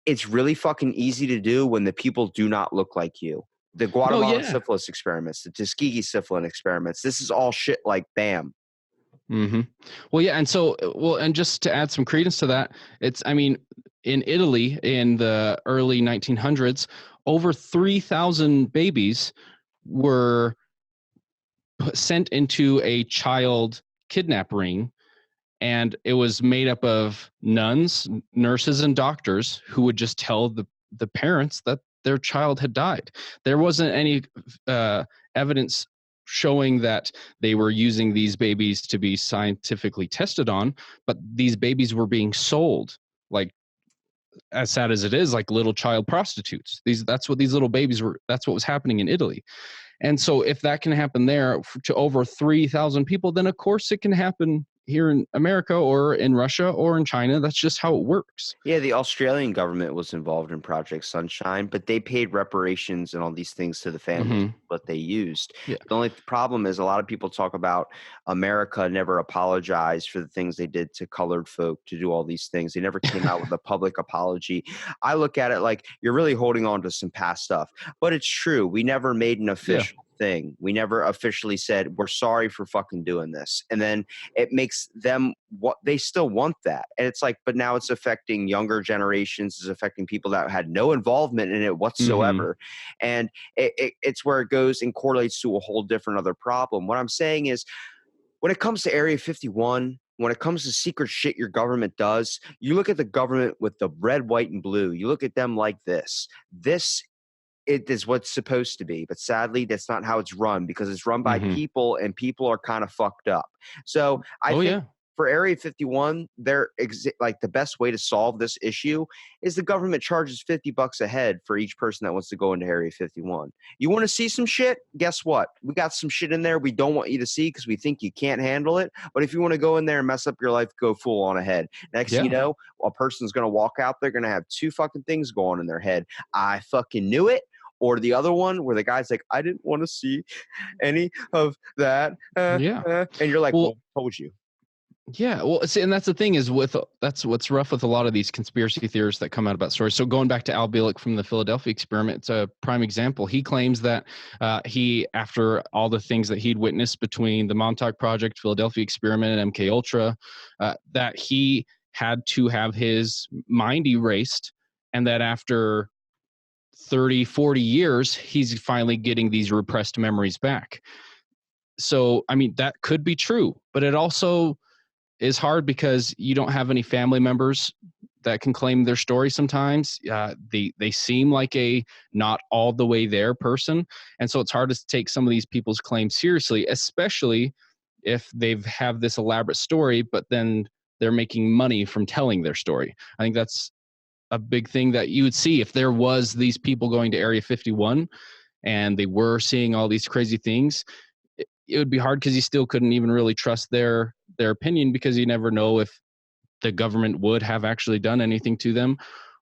it's really fucking easy to do when the people do not look like you. The Guatemalan syphilis experiments, the Tuskegee syphilis experiments, this is all shit like bam. Mm-hmm. Well, yeah. And so, and just to add some credence to that, in Italy in the early 1900s, over 3,000 babies were sent into a child kidnap ring. And it was made up of nuns, nurses, and doctors who would just tell the parents that their child had died. There wasn't any evidence showing that they were using these babies to be scientifically tested on, but these babies were being sold, like, as sad as it is, like little child prostitutes. That's what these little babies were. That's what was happening in Italy. And so if that can happen there to over 3,000 people, then of course it can happen here in America or in Russia or in China. That's just how it works. Yeah, the Australian government was involved in Project Sunshine, but they paid reparations and all these things to the families, what they used. Yeah. The only problem is a lot of people talk about America never apologized for the things they did to colored folk, to do all these things. They never came out with a public apology. I look at it like you're really holding on to some past stuff, but it's true. We never made an official thing. We never officially said we're sorry for fucking doing this. And then it makes them what they still want that. And it's like, but now it's affecting younger generations, it's affecting people that had no involvement in it whatsoever. And it's where it goes and correlates to a whole different other problem. What I'm saying is, when it comes to Area 51, when it comes to secret shit your government does, you look at the government with the red, white, and blue. You look at them like this. It is what's supposed to be, but sadly, that's not how it's run, because it's run by people, and people are kind of fucked up. So I think for Area 51, the best way to solve this issue is the government charges $50 a head for each person that wants to go into Area 51. You want to see some shit? Guess what? We got some shit in there we don't want you to see because we think you can't handle it. But if you want to go in there and mess up your life, go full on ahead. Next thing you know, a person's going to walk out there, going to have two fucking things go on in their head. I fucking knew it. Or the other one where the guy's like, I didn't want to see any of that. And you're like, well, I told you. Yeah, well, see, and that's the thing is that's what's rough with a lot of these conspiracy theorists that come out about stories. So going back to Al Bielek from the Philadelphia experiment, it's a prime example. He claims that he, after all the things that he'd witnessed between the Montauk Project, Philadelphia experiment, and MK Ultra, that he had to have his mind erased, and that after 30, 40 years, he's finally getting these repressed memories back. So, I mean, that could be true, but it also is hard because you don't have any family members that can claim their story sometimes. They seem like a not all the way there person. And so it's hard to take some of these people's claims seriously, especially if they've have this elaborate story, but then they're making money from telling their story. I think that's a big thing that you would see if there was these people going to Area 51 and they were seeing all these crazy things. It would be hard because you still couldn't even really trust their opinion, because you never know if the government would have actually done anything to them,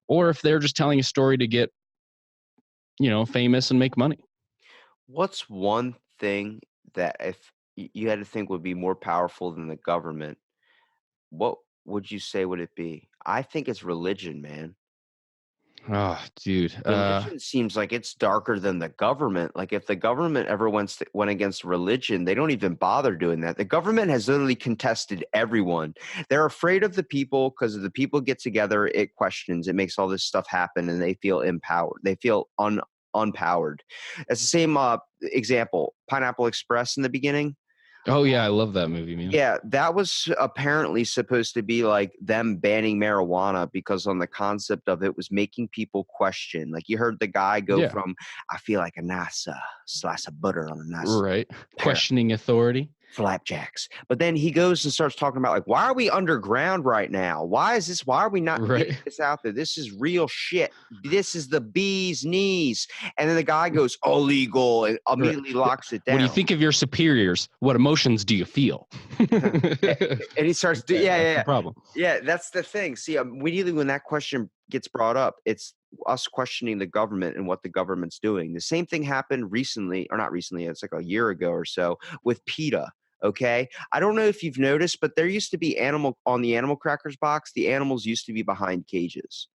or if they're just telling a story to get, famous and make money. What's one thing that if you had to think would be more powerful than the government, what would you say would it be? I think it's religion, man. Oh, dude. Religion seems like it's darker than the government. Like if the government ever went against religion, they don't even bother doing that. The government has literally contested everyone. They're afraid of the people because if the people get together, it questions, it makes all this stuff happen, and they feel empowered. They feel unpowered. It's the same example, Pineapple Express in the beginning. Oh yeah, I love that movie, man. Yeah, that was apparently supposed to be like them banning marijuana because on the concept of it was making people question. Like you heard the guy go Yeah. from, I feel like a nice slice of butter on a nice Right. pair of Questioning authority. flapjacks. But then he goes and starts talking about like, why are we underground right now? Why are we not getting Right. this out there? This is real shit. This is the bee's knees. And then the guy goes, illegal, and Right. immediately locks it down. When you think of your superiors, what emotions do you feel? And he starts, That's yeah. the problem. Yeah, that's the thing. See, immediately when that question gets brought up, it's us questioning the government and what the government's doing. The same thing happened recently, or not recently, it's like a year ago or so with PETA. Okay. I don't know if you've noticed, but there used to be on the animal crackers box, the animals used to be behind cages.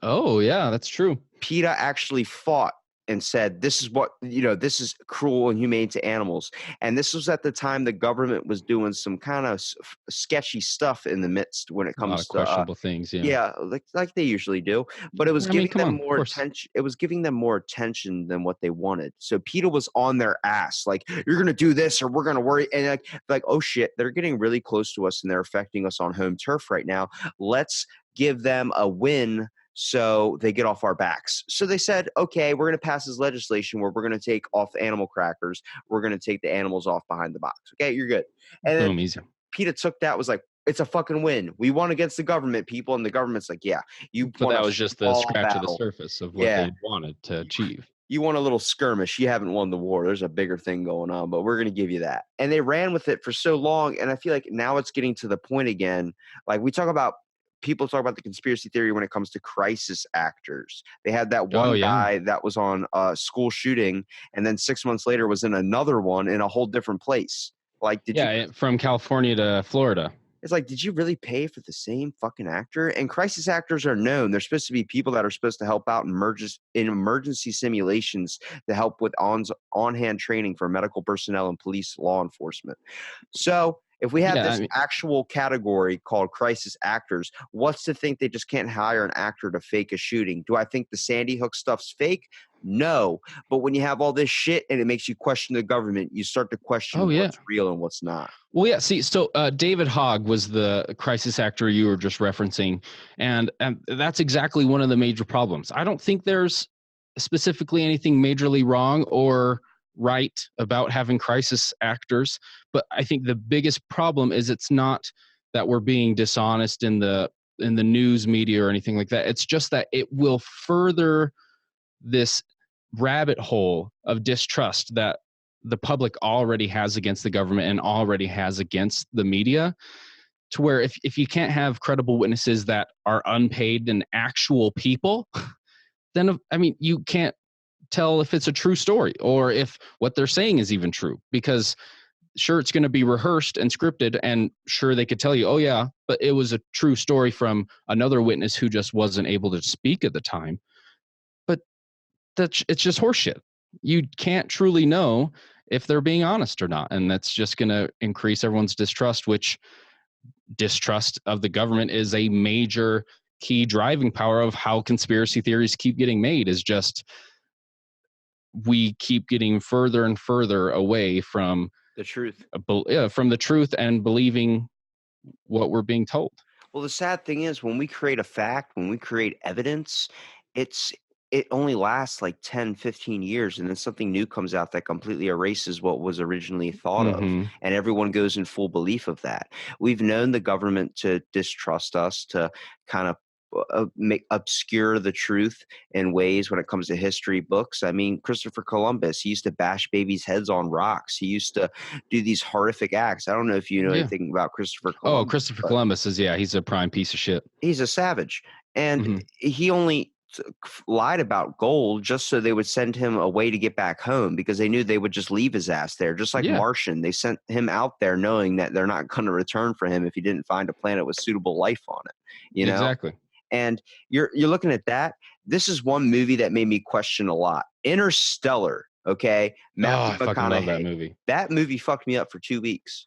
Oh yeah, that's true. PETA actually fought and said, this is this is cruel and inhumane to animals. And this was at the time the government was doing some kind of sketchy stuff in the midst when it A lot comes of to, questionable things. Yeah. yeah, like they usually do. But it was I mean, giving come them on, of more course. attention. It was giving them more attention than what they wanted. So PETA was on their ass, like, you're going to do this or we're going to worry. And like, oh shit, they're getting really close to us and they're affecting us on home turf right now. Let's give them a win so they get off our backs. So they said, okay, we're going to pass this legislation where we're going to take off animal crackers. We're going to take the animals off behind the box. Okay, you're good. And then Boom, easy. PETA took that, was like, it's a fucking win. We won against the government, people. And the government's like, yeah, you But won that a was just the small scratch of the battle. surface of what Yeah. they wanted to achieve. You won a little skirmish. You haven't won the war. There's a bigger thing going on, but we're going to give you that. And they ran with it for so long. And I feel like now it's getting to the point again. Like people talk about the conspiracy theory when it comes to crisis actors. They had that one guy that was on a school shooting, and then 6 months later was in another one in a whole different place. Like, from California to Florida. It's like, did you really pay for the same fucking actor? And crisis actors are known. They're supposed to be people that are supposed to help out in emergency simulations to help with on-hand training for medical personnel and police law enforcement. So if we have this actual category called crisis actors, what's to think they just can't hire an actor to fake a shooting? Do I think the Sandy Hook stuff's fake? No. But when you have all this shit and it makes you question the government, you start to question what's real and what's not. Well, yeah. See, so David Hogg was the crisis actor you were just referencing, and that's exactly one of the major problems. I don't think there's specifically anything majorly wrong or right about having crisis actors, but I think the biggest problem is it's not that we're being dishonest in the news media or anything like that. It's just that it will further this rabbit hole of distrust that the public already has against the government and already has against the media, to where if you can't have credible witnesses that are unpaid and actual people, then I mean, you can't tell if it's a true story or if what they're saying is even true, because sure, it's going to be rehearsed and scripted, and sure, they could tell you, oh yeah, but it was a true story from another witness who just wasn't able to speak at the time. But it's just horseshit. You can't truly know if they're being honest or not, and that's just going to increase everyone's distrust, which distrust of the government is a major key driving power of how conspiracy theories keep getting made. Is just we keep getting further and further away from The truth. from the truth and believing what we're being told. Well, the sad thing is when we create a fact, when we create evidence, it only lasts like 10, 15 years, and then something new comes out that completely erases what was originally thought of, Mm-hmm. and everyone goes in full belief of that. We've known the government to distrust us, to kind of make obscure the truth in ways when it comes to history books. I mean, Christopher Columbus, he used to bash babies' heads on rocks. He used to do these horrific acts. I don't know if you know Yeah. anything about Christopher Oh, Columbus. Christopher but Columbus is, yeah, he's a prime piece of shit. he's a savage, and Mm-hmm. he only lied about gold just so they would send him away to get back home, because they knew they would just leave his ass there, just like Yeah. Martian. They sent him out there knowing that they're not going to return for him if he didn't find a planet with suitable life on it, you know. Exactly. And you're looking at that. This is one movie that made me question a lot. Interstellar, okay? Matthew I fucking love that McConaughey. movie. That movie fucked me up for 2 weeks.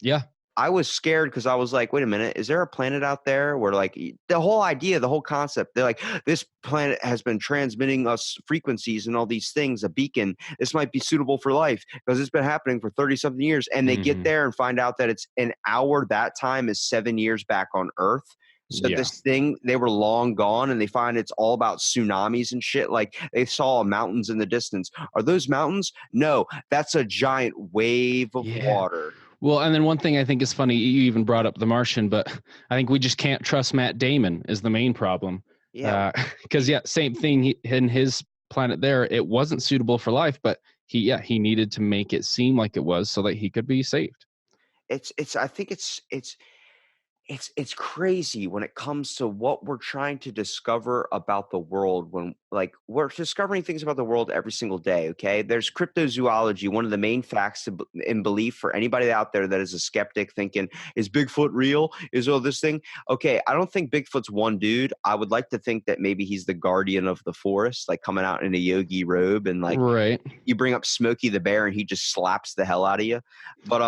Yeah. I was scared because I was like, wait a minute, is there a planet out there where, like, the whole idea, the whole concept, they're like, this planet has been transmitting us frequencies and all these things, a beacon. This might be suitable for life because it's been happening for 30 something years. And they get Mhm. there and find out that it's an hour that time is 7 years back on Earth. So Yeah. this thing, they were long gone, and they find it's all about tsunamis and shit. Like, they saw mountains in the distance. Are those mountains? No, that's a giant wave of Yeah. water. Well, and then one thing I think is funny, you even brought up The Martian, but I think we just can't trust Matt Damon is the main problem. Yeah. Because same thing in his planet there, it wasn't suitable for life, but he needed to make it seem like it was so that he could be saved. I think it's crazy when it comes to what we're trying to discover about the world, when, like, we're discovering things about the world every single day. Okay, there's cryptozoology. One of the main facts in belief for anybody out there that is a skeptic thinking, is Bigfoot real? Is all this thing? Okay, I don't think Bigfoot's one dude. I would like to think that maybe he's the guardian of the forest, like coming out in a yogi robe, and like Right. you bring up Smokey the Bear and he just slaps the hell out of you. But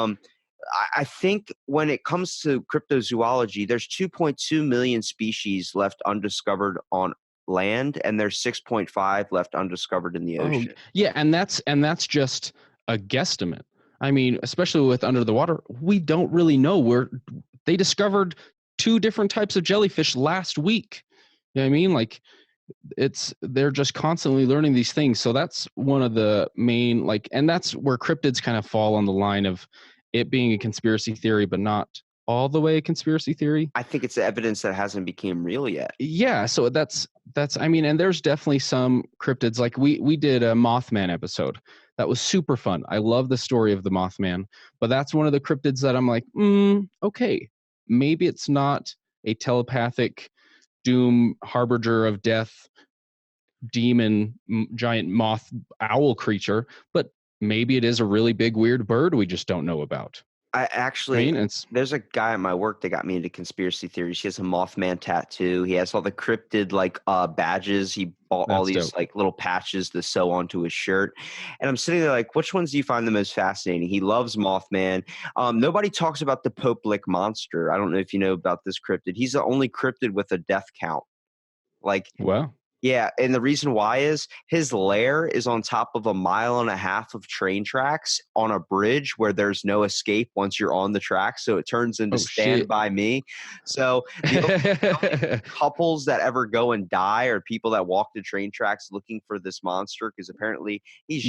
I think when it comes to cryptozoology, there's 2.2 million species left undiscovered on land, and there's 6.5 left undiscovered in the ocean. Yeah, and that's just a guesstimate. I mean, especially with under the water, we don't really know. They discovered 2 different types of jellyfish last week. You know what I mean? Like, they're just constantly learning these things. So that's one of the main, like, and that's where cryptids kind of fall on the line of it being a conspiracy theory, but not all the way a conspiracy theory. I think it's the evidence that hasn't become real yet. Yeah, so that's I mean, and there's definitely some cryptids. Like we did a Mothman episode that was super fun. I love the story of the Mothman, but that's one of the cryptids that I'm like, okay, maybe it's not a telepathic doom harbinger of death demon giant moth owl creature, but maybe it is a really big weird bird we just don't know about. There's a guy at my work that got me into conspiracy theories. He has a Mothman tattoo. He has all the cryptid badges. He bought all these dope. like little patches to sew onto his shirt. And I'm sitting there like, which ones do you find the most fascinating? He loves Mothman. Nobody talks about the Pope-lick monster. I don't know if you know about this cryptid. He's the only cryptid with a death count. Like, wow. Yeah, and the reason why is his lair is on top of 1.5 miles of train tracks on a bridge where there's no escape once you're on the track, so it turns into Stand By Me. So the couples that ever go and die are people that walk the train tracks looking for this monster, because apparently he's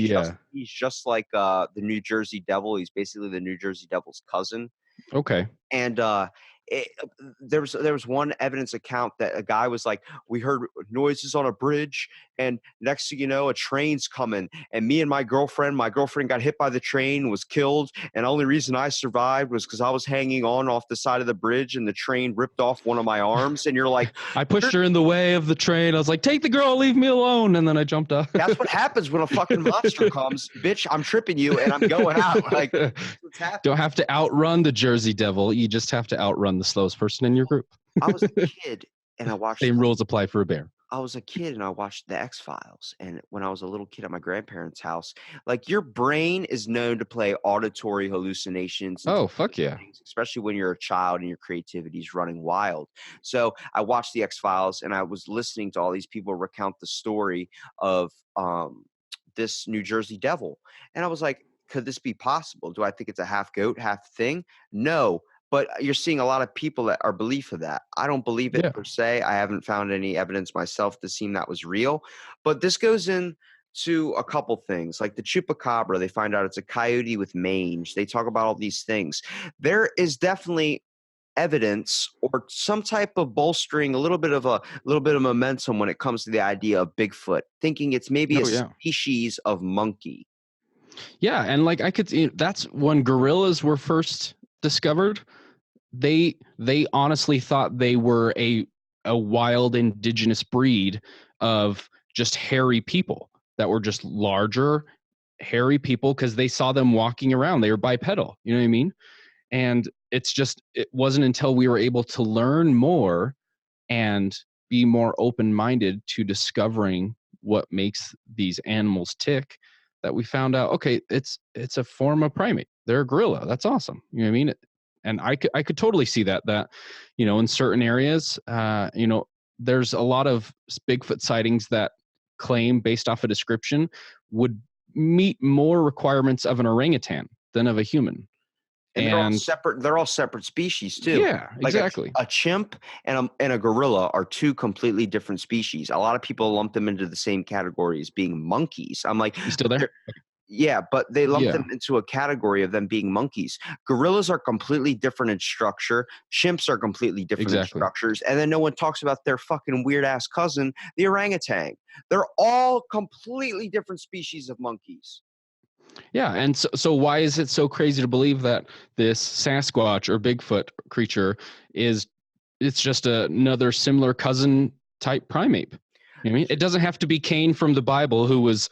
just like the New Jersey Devil. He's basically the New Jersey Devil's cousin. Okay. And there was one evidence account that a guy was like, we heard noises on a bridge, and next thing you know, a train's coming, and me and my girlfriend got hit by the train, was killed, and the only reason I survived was because I was hanging on off the side of the bridge, and the train ripped off one of my arms. And you're like, I pushed her in the way of the train. I was like, take the girl, leave me alone, and then I jumped off. That's what happens when a fucking monster comes. Bitch, I'm tripping you and I'm going out. Like, what's happening? Don't have to outrun the Jersey Devil. You just have to outrun the slowest person in your group. I was a kid and I watched. Same rules apply for a bear. I was a kid and I watched the X-Files, and when I was a little kid at my grandparents' house, like your brain is known to play auditory hallucinations and Oh, fuck yeah. things, especially when you're a child and your creativity is running wild. So I watched the X-Files and I was listening to all these people recount the story of this New Jersey devil. And I was like, could this be possible? Do I think it's a half goat, half thing? No. But you're seeing a lot of people that are belief of that. I don't believe it Yeah. per se. I haven't found any evidence myself to seem that was real. But this goes in to a couple things. Like the chupacabra, they find out it's a coyote with mange. They talk about all these things. There is definitely evidence or some type of bolstering, a little bit of momentum when it comes to the idea of Bigfoot, thinking it's maybe a Oh, yeah. species of monkey. Yeah, and like I could, that's when gorillas were first discovered. They honestly thought they were a wild indigenous breed of just hairy people that were just larger, hairy people because they saw them walking around. They were bipedal. You know what I mean? And it wasn't until we were able to learn more and be more open-minded to discovering what makes these animals tick that we found out, okay, it's a form of primate. They're a gorilla. That's awesome. You know what I mean? And I could totally see that in certain areas, there's a lot of Bigfoot sightings that claim based off a description would meet more requirements of an orangutan than of a human. And And they're all separate species too. yeah, Like exactly. a chimp and a gorilla are two completely different species. A lot of people lump them into the same category as being monkeys. I'm like, You still there? yeah, but they lump them Yeah, into a category of them being monkeys. Gorillas are completely different in structure. Chimps are completely different in exactly. structures. And then no one talks about their fucking weird ass cousin, the orangutan. They're all completely different species of monkeys. Yeah, and so why is it so crazy to believe that this Sasquatch or Bigfoot creature it's just another similar cousin type primate? You know what I mean? It doesn't have to be Cain from the Bible who was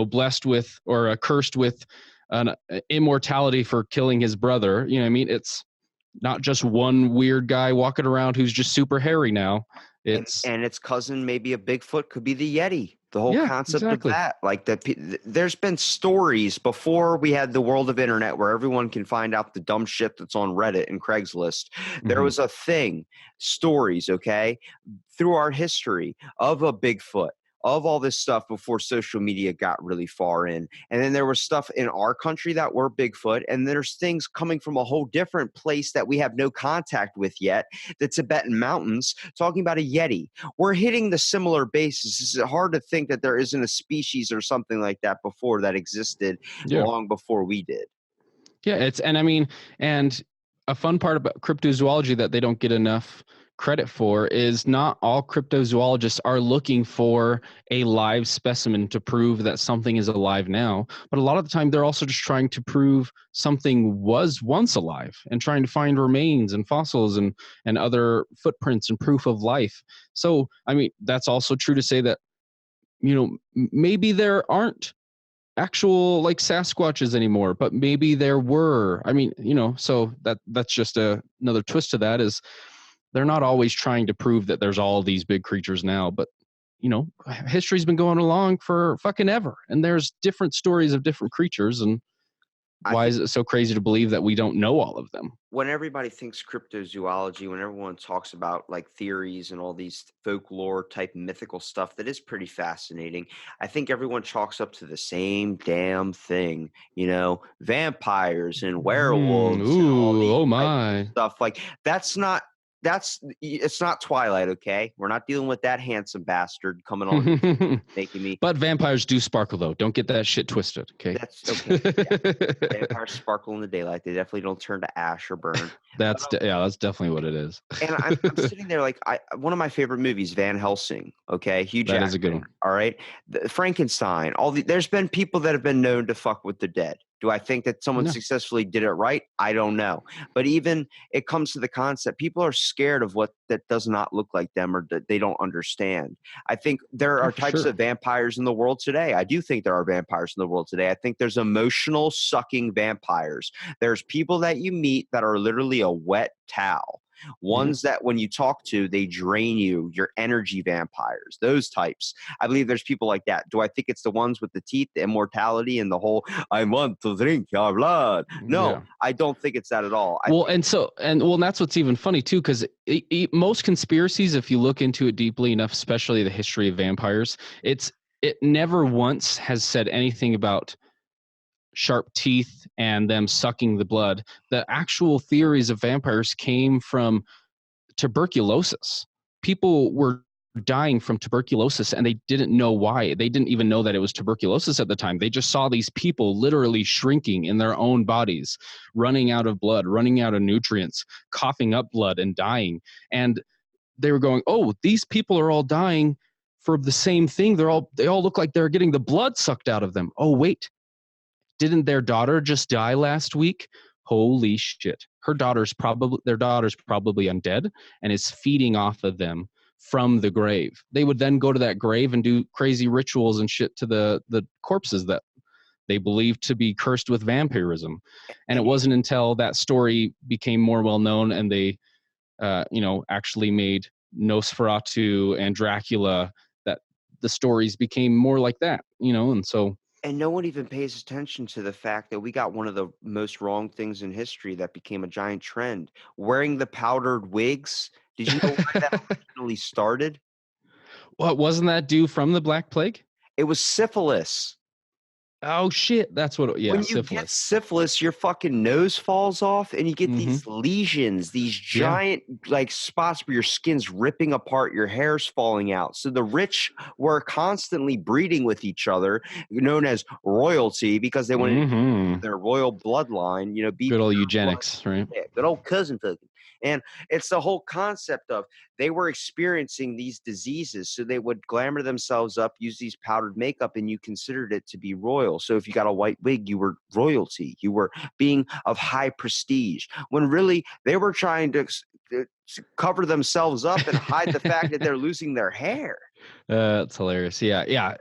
blessed with or cursed with an immortality for killing his brother. You know what I mean? It's not just one weird guy walking around who's just super hairy now. It's And its cousin, maybe a Bigfoot, could be the Yeti. The whole yeah, concept of exactly. that, like there's been stories before we had the world of internet where everyone can find out the dumb shit that's on Reddit and Craigslist. There Hmm. was a thing, stories, okay, through our history of a Bigfoot, of all this stuff before social media got really far in. And then there was stuff in our country that were Bigfoot, and there's things coming from a whole different place that we have no contact with yet, the Tibetan mountains, talking about a Yeti. We're hitting the similar basis. It's hard to think that there isn't a species or something like that before that existed Yeah. long before we did. Yeah, and a fun part about cryptozoology that they don't get enough credit for is not all cryptozoologists are looking for a live specimen to prove that something is alive now, but a lot of the time they're also just trying to prove something was once alive and trying to find remains and fossils and other footprints and proof of life. So, I mean, that's also true to say that maybe there aren't actual like Sasquatches anymore, but maybe there were. I mean, so that's just another twist to that is they're not always trying to prove that there's all these big creatures now, but history's been going along for fucking ever, and there's different stories of different creatures, and I why think is it so crazy to believe that we don't know all of them? when everybody thinks cryptozoology, when everyone talks about like theories and all these folklore type mythical stuff that is pretty fascinating, I think everyone chalks up to the same damn thing, vampires and werewolves and all Ooh, these oh types of my. stuff. Like it's not Twilight, okay? We're not dealing with that handsome bastard coming on here making me. But vampires do sparkle though. Don't get that shit twisted, okay? That's okay. Yeah, vampires sparkle in the daylight. They definitely don't turn to ash or burn. That's definitely what it is. And I'm sitting there like one of my favorite movies, Van Helsing. Okay, Hugh That is a good Jackman. one. All right, Frankenstein. There's been people that have been known to fuck with the dead. Do I think that someone No, successfully did it right? I don't know. But even it comes to the concept, people are scared of what that does not look like them or that they don't understand. I think there oh, are for types sure. of vampires in the world today. I do think there are vampires in the world today. I think there's emotional sucking vampires. There's people that you meet that are literally a wet towel. Ones that when you talk to, they drain you, your energy vampires, those types. I believe there's people like that. Do I think it's the ones with the teeth, the immortality, and the whole, I want to drink your blood? No, Yeah. I don't think it's that at all. Well, and that's what's even funny too, because most conspiracies, if you look into it deeply enough, especially the history of vampires, it never once has said anything about sharp teeth and them sucking the blood. The actual theories of vampires came from tuberculosis. People were dying from tuberculosis and they didn't know why. They didn't even know that it was tuberculosis at the time. They just saw these people literally shrinking in their own bodies, running out of blood, running out of nutrients, coughing up blood and dying. And they were going, "Oh, these people are all dying for the same thing. They all look like they're getting the blood sucked out of them. Oh, wait. Didn't their daughter just die last week? Holy shit. Their daughter's probably undead and is feeding off of them from the grave." They would then go to that grave and do crazy rituals and shit to the corpses that they believed to be cursed with vampirism. And it wasn't until that story became more well known and they actually made Nosferatu and Dracula that the stories became more like that, and so. And no one even pays attention to the fact that we got one of the most wrong things in history that became a giant trend. Wearing the powdered wigs. Did you know where that originally started? What, wasn't that due from the Black Plague? It was syphilis. Oh shit, that's what. When you get syphilis, your fucking nose falls off and you get these lesions, these giant like spots where your skin's ripping apart, your hair's falling out. So the rich were constantly breeding with each other, known as royalty, because they wanted their royal bloodline, be good old eugenics, right? Yeah, good old cousin fucking. And it's the whole concept of they were experiencing these diseases, so they would glamour themselves up, use these powdered makeup, and you considered it to be royal. So if you got a white wig, you were royalty. You were being of high prestige, when really they were trying to cover themselves up and hide the fact that they're losing their hair. That's hilarious. Yeah.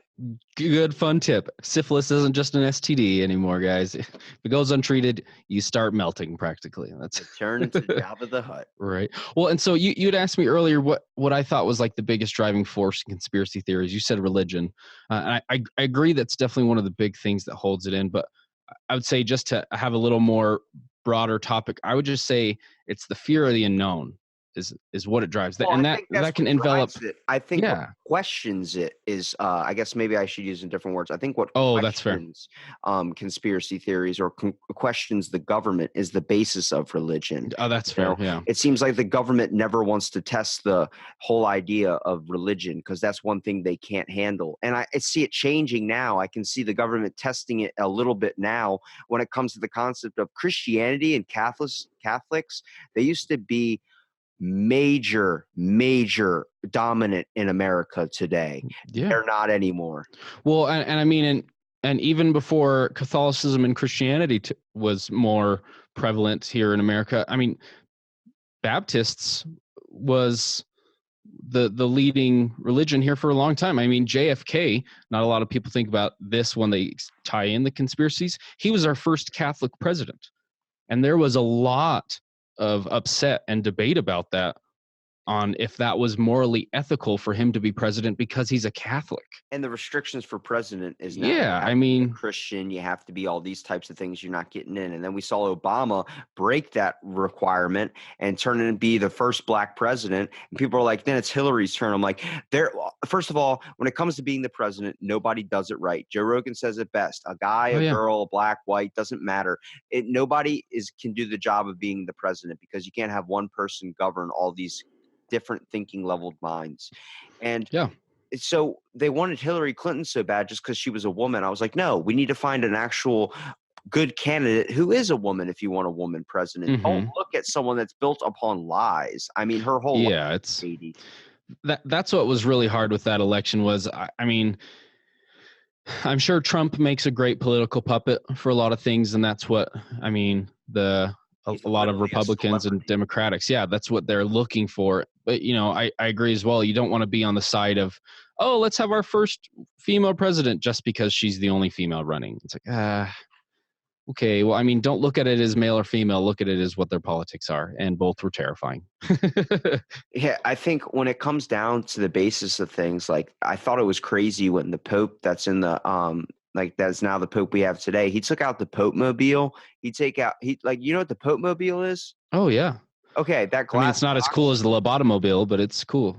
Good fun tip. Syphilis isn't just an STD anymore, guys. If it goes untreated, you start melting practically. That's turn into Jabba the Hutt. Right. Well, and so you'd asked me earlier what I thought was like the biggest driving force in conspiracy theories. You said religion. I agree that's definitely one of the big things that holds it in. But I would say, just to have a little more broader topic, I would just say it's the fear of the unknown is what it drives. Well, and that can envelop it. I think what questions it is, I guess maybe I should use in different words. I think what that's fair. Conspiracy theories or questions the government is the basis of religion. Oh, that's fair. Yeah. It seems like the government never wants to test the whole idea of religion because that's one thing they can't handle. And I see it changing now. I can see the government testing it a little bit now when it comes to the concept of Christianity and Catholics. They used to be major dominant in America today. They're not anymore. Well, and I mean, and even before Catholicism and Christianity was more prevalent here in America, I mean, Baptists was the leading religion here for a long time. I mean, JFK, not a lot of people think about this when they tie in the conspiracies. He was our first Catholic president. And there was a lot of upset and debate about that, on if that was morally ethical for him to be president because he's a Catholic. And the restrictions for president is now Christian, you have to be all these types of things, you're not getting in. And then we saw Obama break that requirement and turn it and be the first black president. And people are like, then it's Hillary's turn. I'm like, first of all, when it comes to being the president, nobody does it right. Joe Rogan says it best. A guy, girl, a black, white, doesn't matter. Nobody can do the job of being the president because you can't have one person govern all these different thinking leveled minds. And so they wanted Hillary Clinton so bad just because she was a woman. I was like, no, we need to find an actual good candidate who is a woman if you want a woman president. Don't look at someone that's built upon lies. I mean, her whole life it's shady. That's what was really hard with that election was, I mean, I'm sure Trump makes a great political puppet for a lot of things, and that's what, I mean, a lot of Republicans and Democrats, that's what they're looking for. But, I agree as well. You don't want to be on the side of, oh, let's have our first female president just because she's the only female running. It's like, okay, well, I mean, don't look at it as male or female. Look at it as what their politics are, and both were terrifying. Yeah, I think when it comes down to the basis of things, like I thought it was crazy when the Pope that's in the like that's now the Pope we have today, he took out the Pope Mobile. He like you know what the Pope Mobile is? Oh yeah. Okay, that I mean, glass it's not as cool box. as the lobotomobile, but it's cool.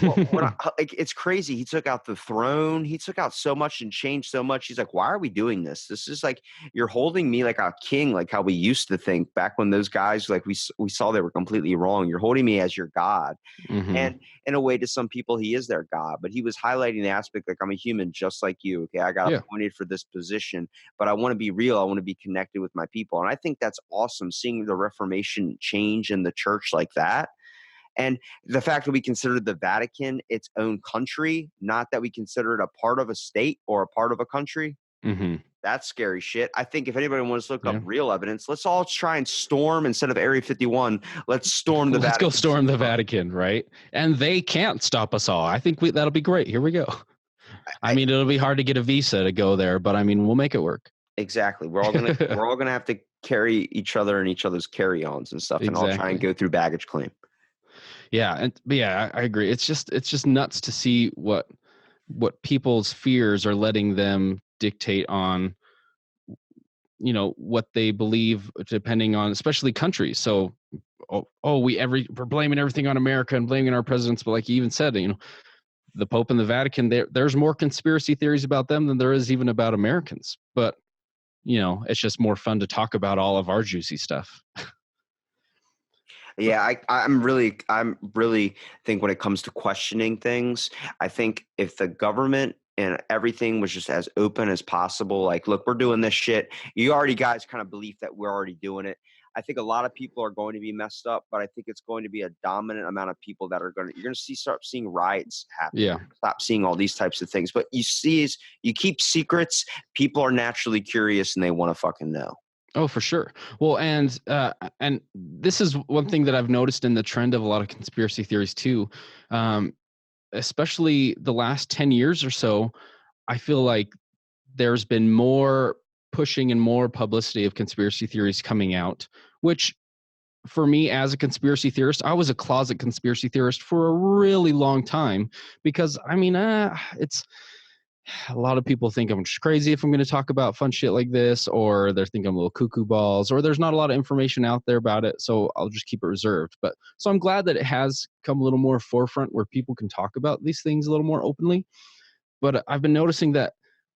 Well, like it's crazy. He took out the throne. He took out so much and changed so much. He's like, why are we doing this? This is like you're holding me like a king, like how we used to think back when those guys like we saw they were completely wrong. You're holding me as your God. Hmm. And in a way, to some people, he is their God, but he was highlighting the aspect like I'm a human just like you. Okay, I got Yeah. appointed for this position, but I want to be real. I want to be connected with my people. And I think that's awesome seeing the Reformation change in the church like that. And the fact that we consider the Vatican its own country, not that we consider it a part of a state or a part of a country, Hmm. that's scary shit. I think if anybody wants to look up Yeah. real evidence, let's all try and storm instead of Area 51. Let's storm the Let's go Vatican storm City. the Vatican, right? And they can't stop us all. I think that'll be great. Here we go. I mean, it'll be hard to get a visa to go there, but I mean, we'll make it work. Exactly. We're all gonna have to carry each other and each other's carry-ons and stuff, and all try and Exactly. go through baggage claim. Yeah, but yeah, I agree. It's just nuts to see what people's fears are letting them dictate on, what they believe, depending on especially countries. So we're blaming everything on America and blaming our presidents, but like you even said, the Pope and the Vatican, there's more conspiracy theories about them than there is even about Americans. But it's just more fun to talk about all of our juicy stuff. But Yeah, I'm really think when it comes to questioning things, I think if the government and everything was just as open as possible, like, look, we're doing this shit. You already guys kind of believe that we're already doing it. I think a lot of people are going to be messed up, but I think it's going to be a dominant amount of people that you're going to start seeing riots happen. yeah. Stop seeing all these types of things. But you see, is you keep secrets, people are naturally curious and they want to fucking know. Oh, for sure. Well, and this is one thing that I've noticed in the trend of a lot of conspiracy theories too, um, especially the last 10 years or so. I feel like there's been more pushing and more publicity of conspiracy theories coming out, which for me as a conspiracy theorist, I was a closet conspiracy theorist for a really long time because I mean, it's a lot of people think I'm just crazy if I'm going to talk about fun shit like this, or they're thinking I'm a little cuckoo balls, or there's not a lot of information out there about it. So I'll just keep it reserved. But so I'm glad that it has come a little more forefront where people can talk about these things a little more openly. But I've been noticing that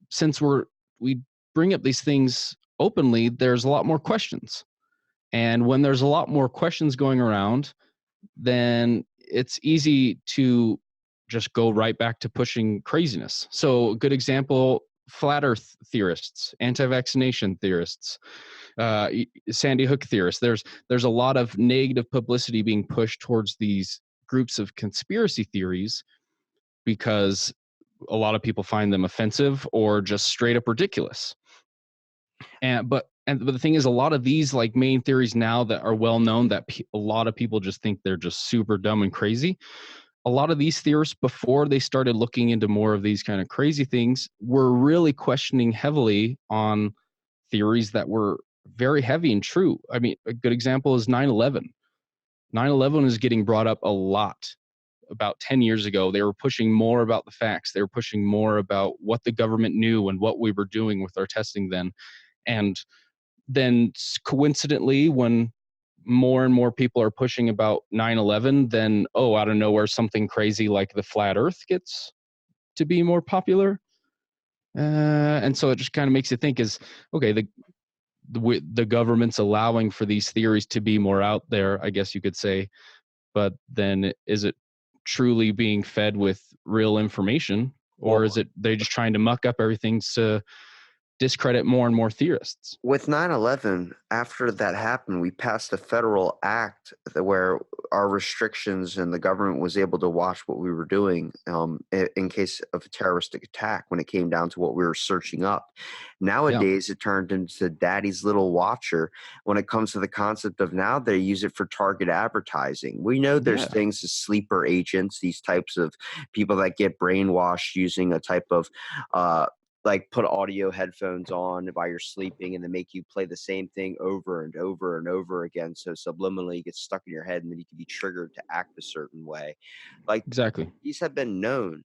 since we bring up these things openly, there's a lot more questions. And when there's a lot more questions going around, then it's easy to just go right back to pushing craziness. So, a good example, flat earth theorists, anti-vaccination theorists, Sandy Hook theorists. There's a lot of negative publicity being pushed towards these groups of conspiracy theories because a lot of people find them offensive or just straight up ridiculous. But the thing is, a lot of these like main theories now that are well known that a lot of people just think they're just super dumb and crazy. A lot of these theorists, before they started looking into more of these kind of crazy things, were really questioning heavily on theories that were very heavy and true. I mean, a good example is 9/11. 9/11 is getting brought up a lot. About 10 years ago, they were pushing more about the facts. They were pushing more about what the government knew and what we were doing with our testing then. And then coincidentally, when more and more people are pushing about 9/11, then out of nowhere something crazy like the flat earth gets to be more popular. And so it just kind of makes you think is, okay, the government's allowing for these theories to be more out there, I guess you could say, but then is it truly being fed with real information, or Well, is it they just trying to muck up everything to discredit more and more theorists? with 9/11, after that happened, we passed a federal act where our restrictions and the government was able to watch what we were doing in case of a terroristic attack when it came down to what we were searching up. Yeah. Nowadays, it turned into daddy's little watcher when it comes to the concept of now they use it for target advertising. We know there's Yeah. things as sleeper agents, these types of people that get brainwashed using a type of like put audio headphones on while you're sleeping and then make you play the same thing over and over and over again. So subliminally it gets stuck in your head and then you can be triggered to act a certain way. Like Exactly. these have been known.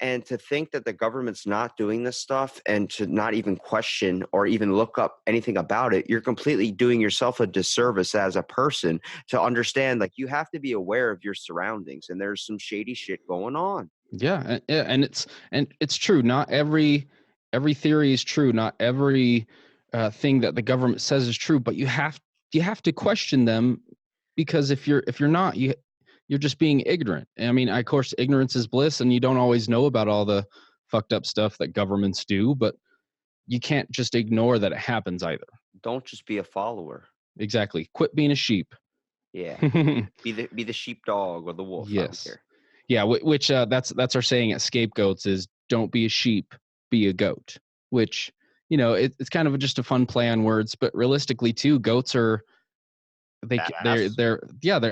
And to think that the government's not doing this stuff and to not even question or even look up anything about it, you're completely doing yourself a disservice as a person to understand like you have to be aware of your surroundings and there's some shady shit going on. Yeah, and it's true. Not every theory is true. Not every thing that the government says is true. But you have to question them, because if you're not, you're just being ignorant. I mean, of course, ignorance is bliss, and you don't always know about all the fucked up stuff that governments do. But you can't just ignore that it happens either. Don't just be a follower. Exactly. Quit being a sheep. Yeah. Be the sheepdog or the wolf. Yes. I don't care. Yeah, which that's our saying at ScapeGoats is don't be a sheep, be a goat. Which, it's kind of just a fun play on words, but realistically too, goats are they're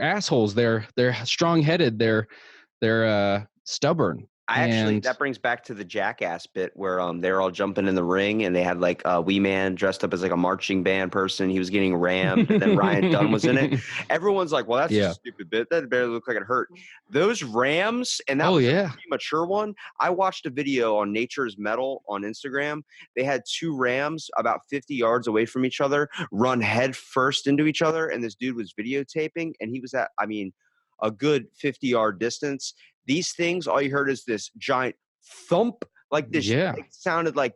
assholes. They're strong-headed. They're stubborn. That brings back to the Jackass bit where they're all jumping in the ring and they had like a wee man dressed up as like a marching band person. He was getting rammed, and then Ryan Dunn was in it. Everyone's like, "Well, that's a stupid bit. That barely looked like it hurt." Those rams, and that was a premature one. I watched a video on Nature's Metal on Instagram. They had two rams about 50 yards away from each other run head first into each other, and this dude was videotaping, and he was at, a good 50-yard distance. These things, all you heard is this giant thump, like this. Yeah. It sounded like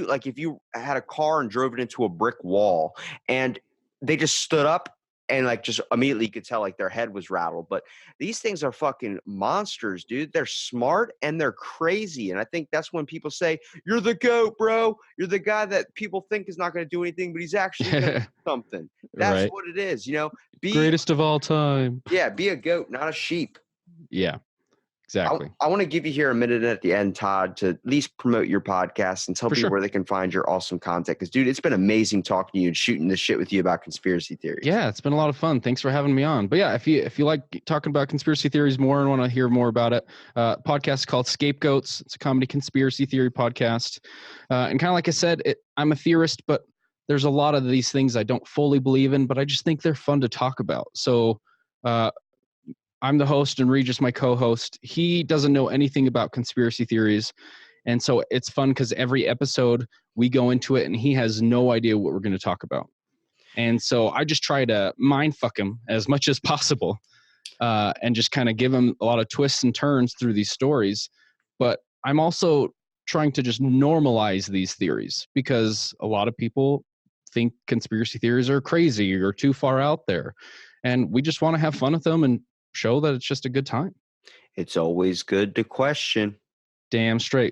like if you had a car and drove it into a brick wall, and they just stood up and like just immediately you could tell like their head was rattled. But these things are fucking monsters, dude. They're smart and they're crazy. And I think that's when people say, "You're the GOAT, bro. You're the guy that people think is not going to do anything, but he's actually going to do something." That's right. what it is, Be greatest of all time. Yeah, be a goat, not a sheep. Yeah. Exactly. I want to give you here a minute at the end, Todd, to at least promote your podcast and tell people where they can find your awesome content. Because, dude, it's been amazing talking to you and shooting this shit with you about conspiracy theories. Yeah, it's been a lot of fun. Thanks for having me on. But yeah, if you like talking about conspiracy theories more and want to hear more about it, podcast is called ScapeGoats. It's a comedy conspiracy theory podcast. And kind of like I said, I'm a theorist, but there's a lot of these things I don't fully believe in, but I just think they're fun to talk about. So I'm the host and Regis, my co-host. He doesn't know anything about conspiracy theories. And so it's fun because every episode we go into it and he has no idea what we're going to talk about. And so I just try to mind fuck him as much as possible and just kind of give him a lot of twists and turns through these stories. But I'm also trying to just normalize these theories because a lot of people think conspiracy theories are crazy or too far out there. And we just want to have fun with them and show that it's just a good time. It's always good to question. Damn straight.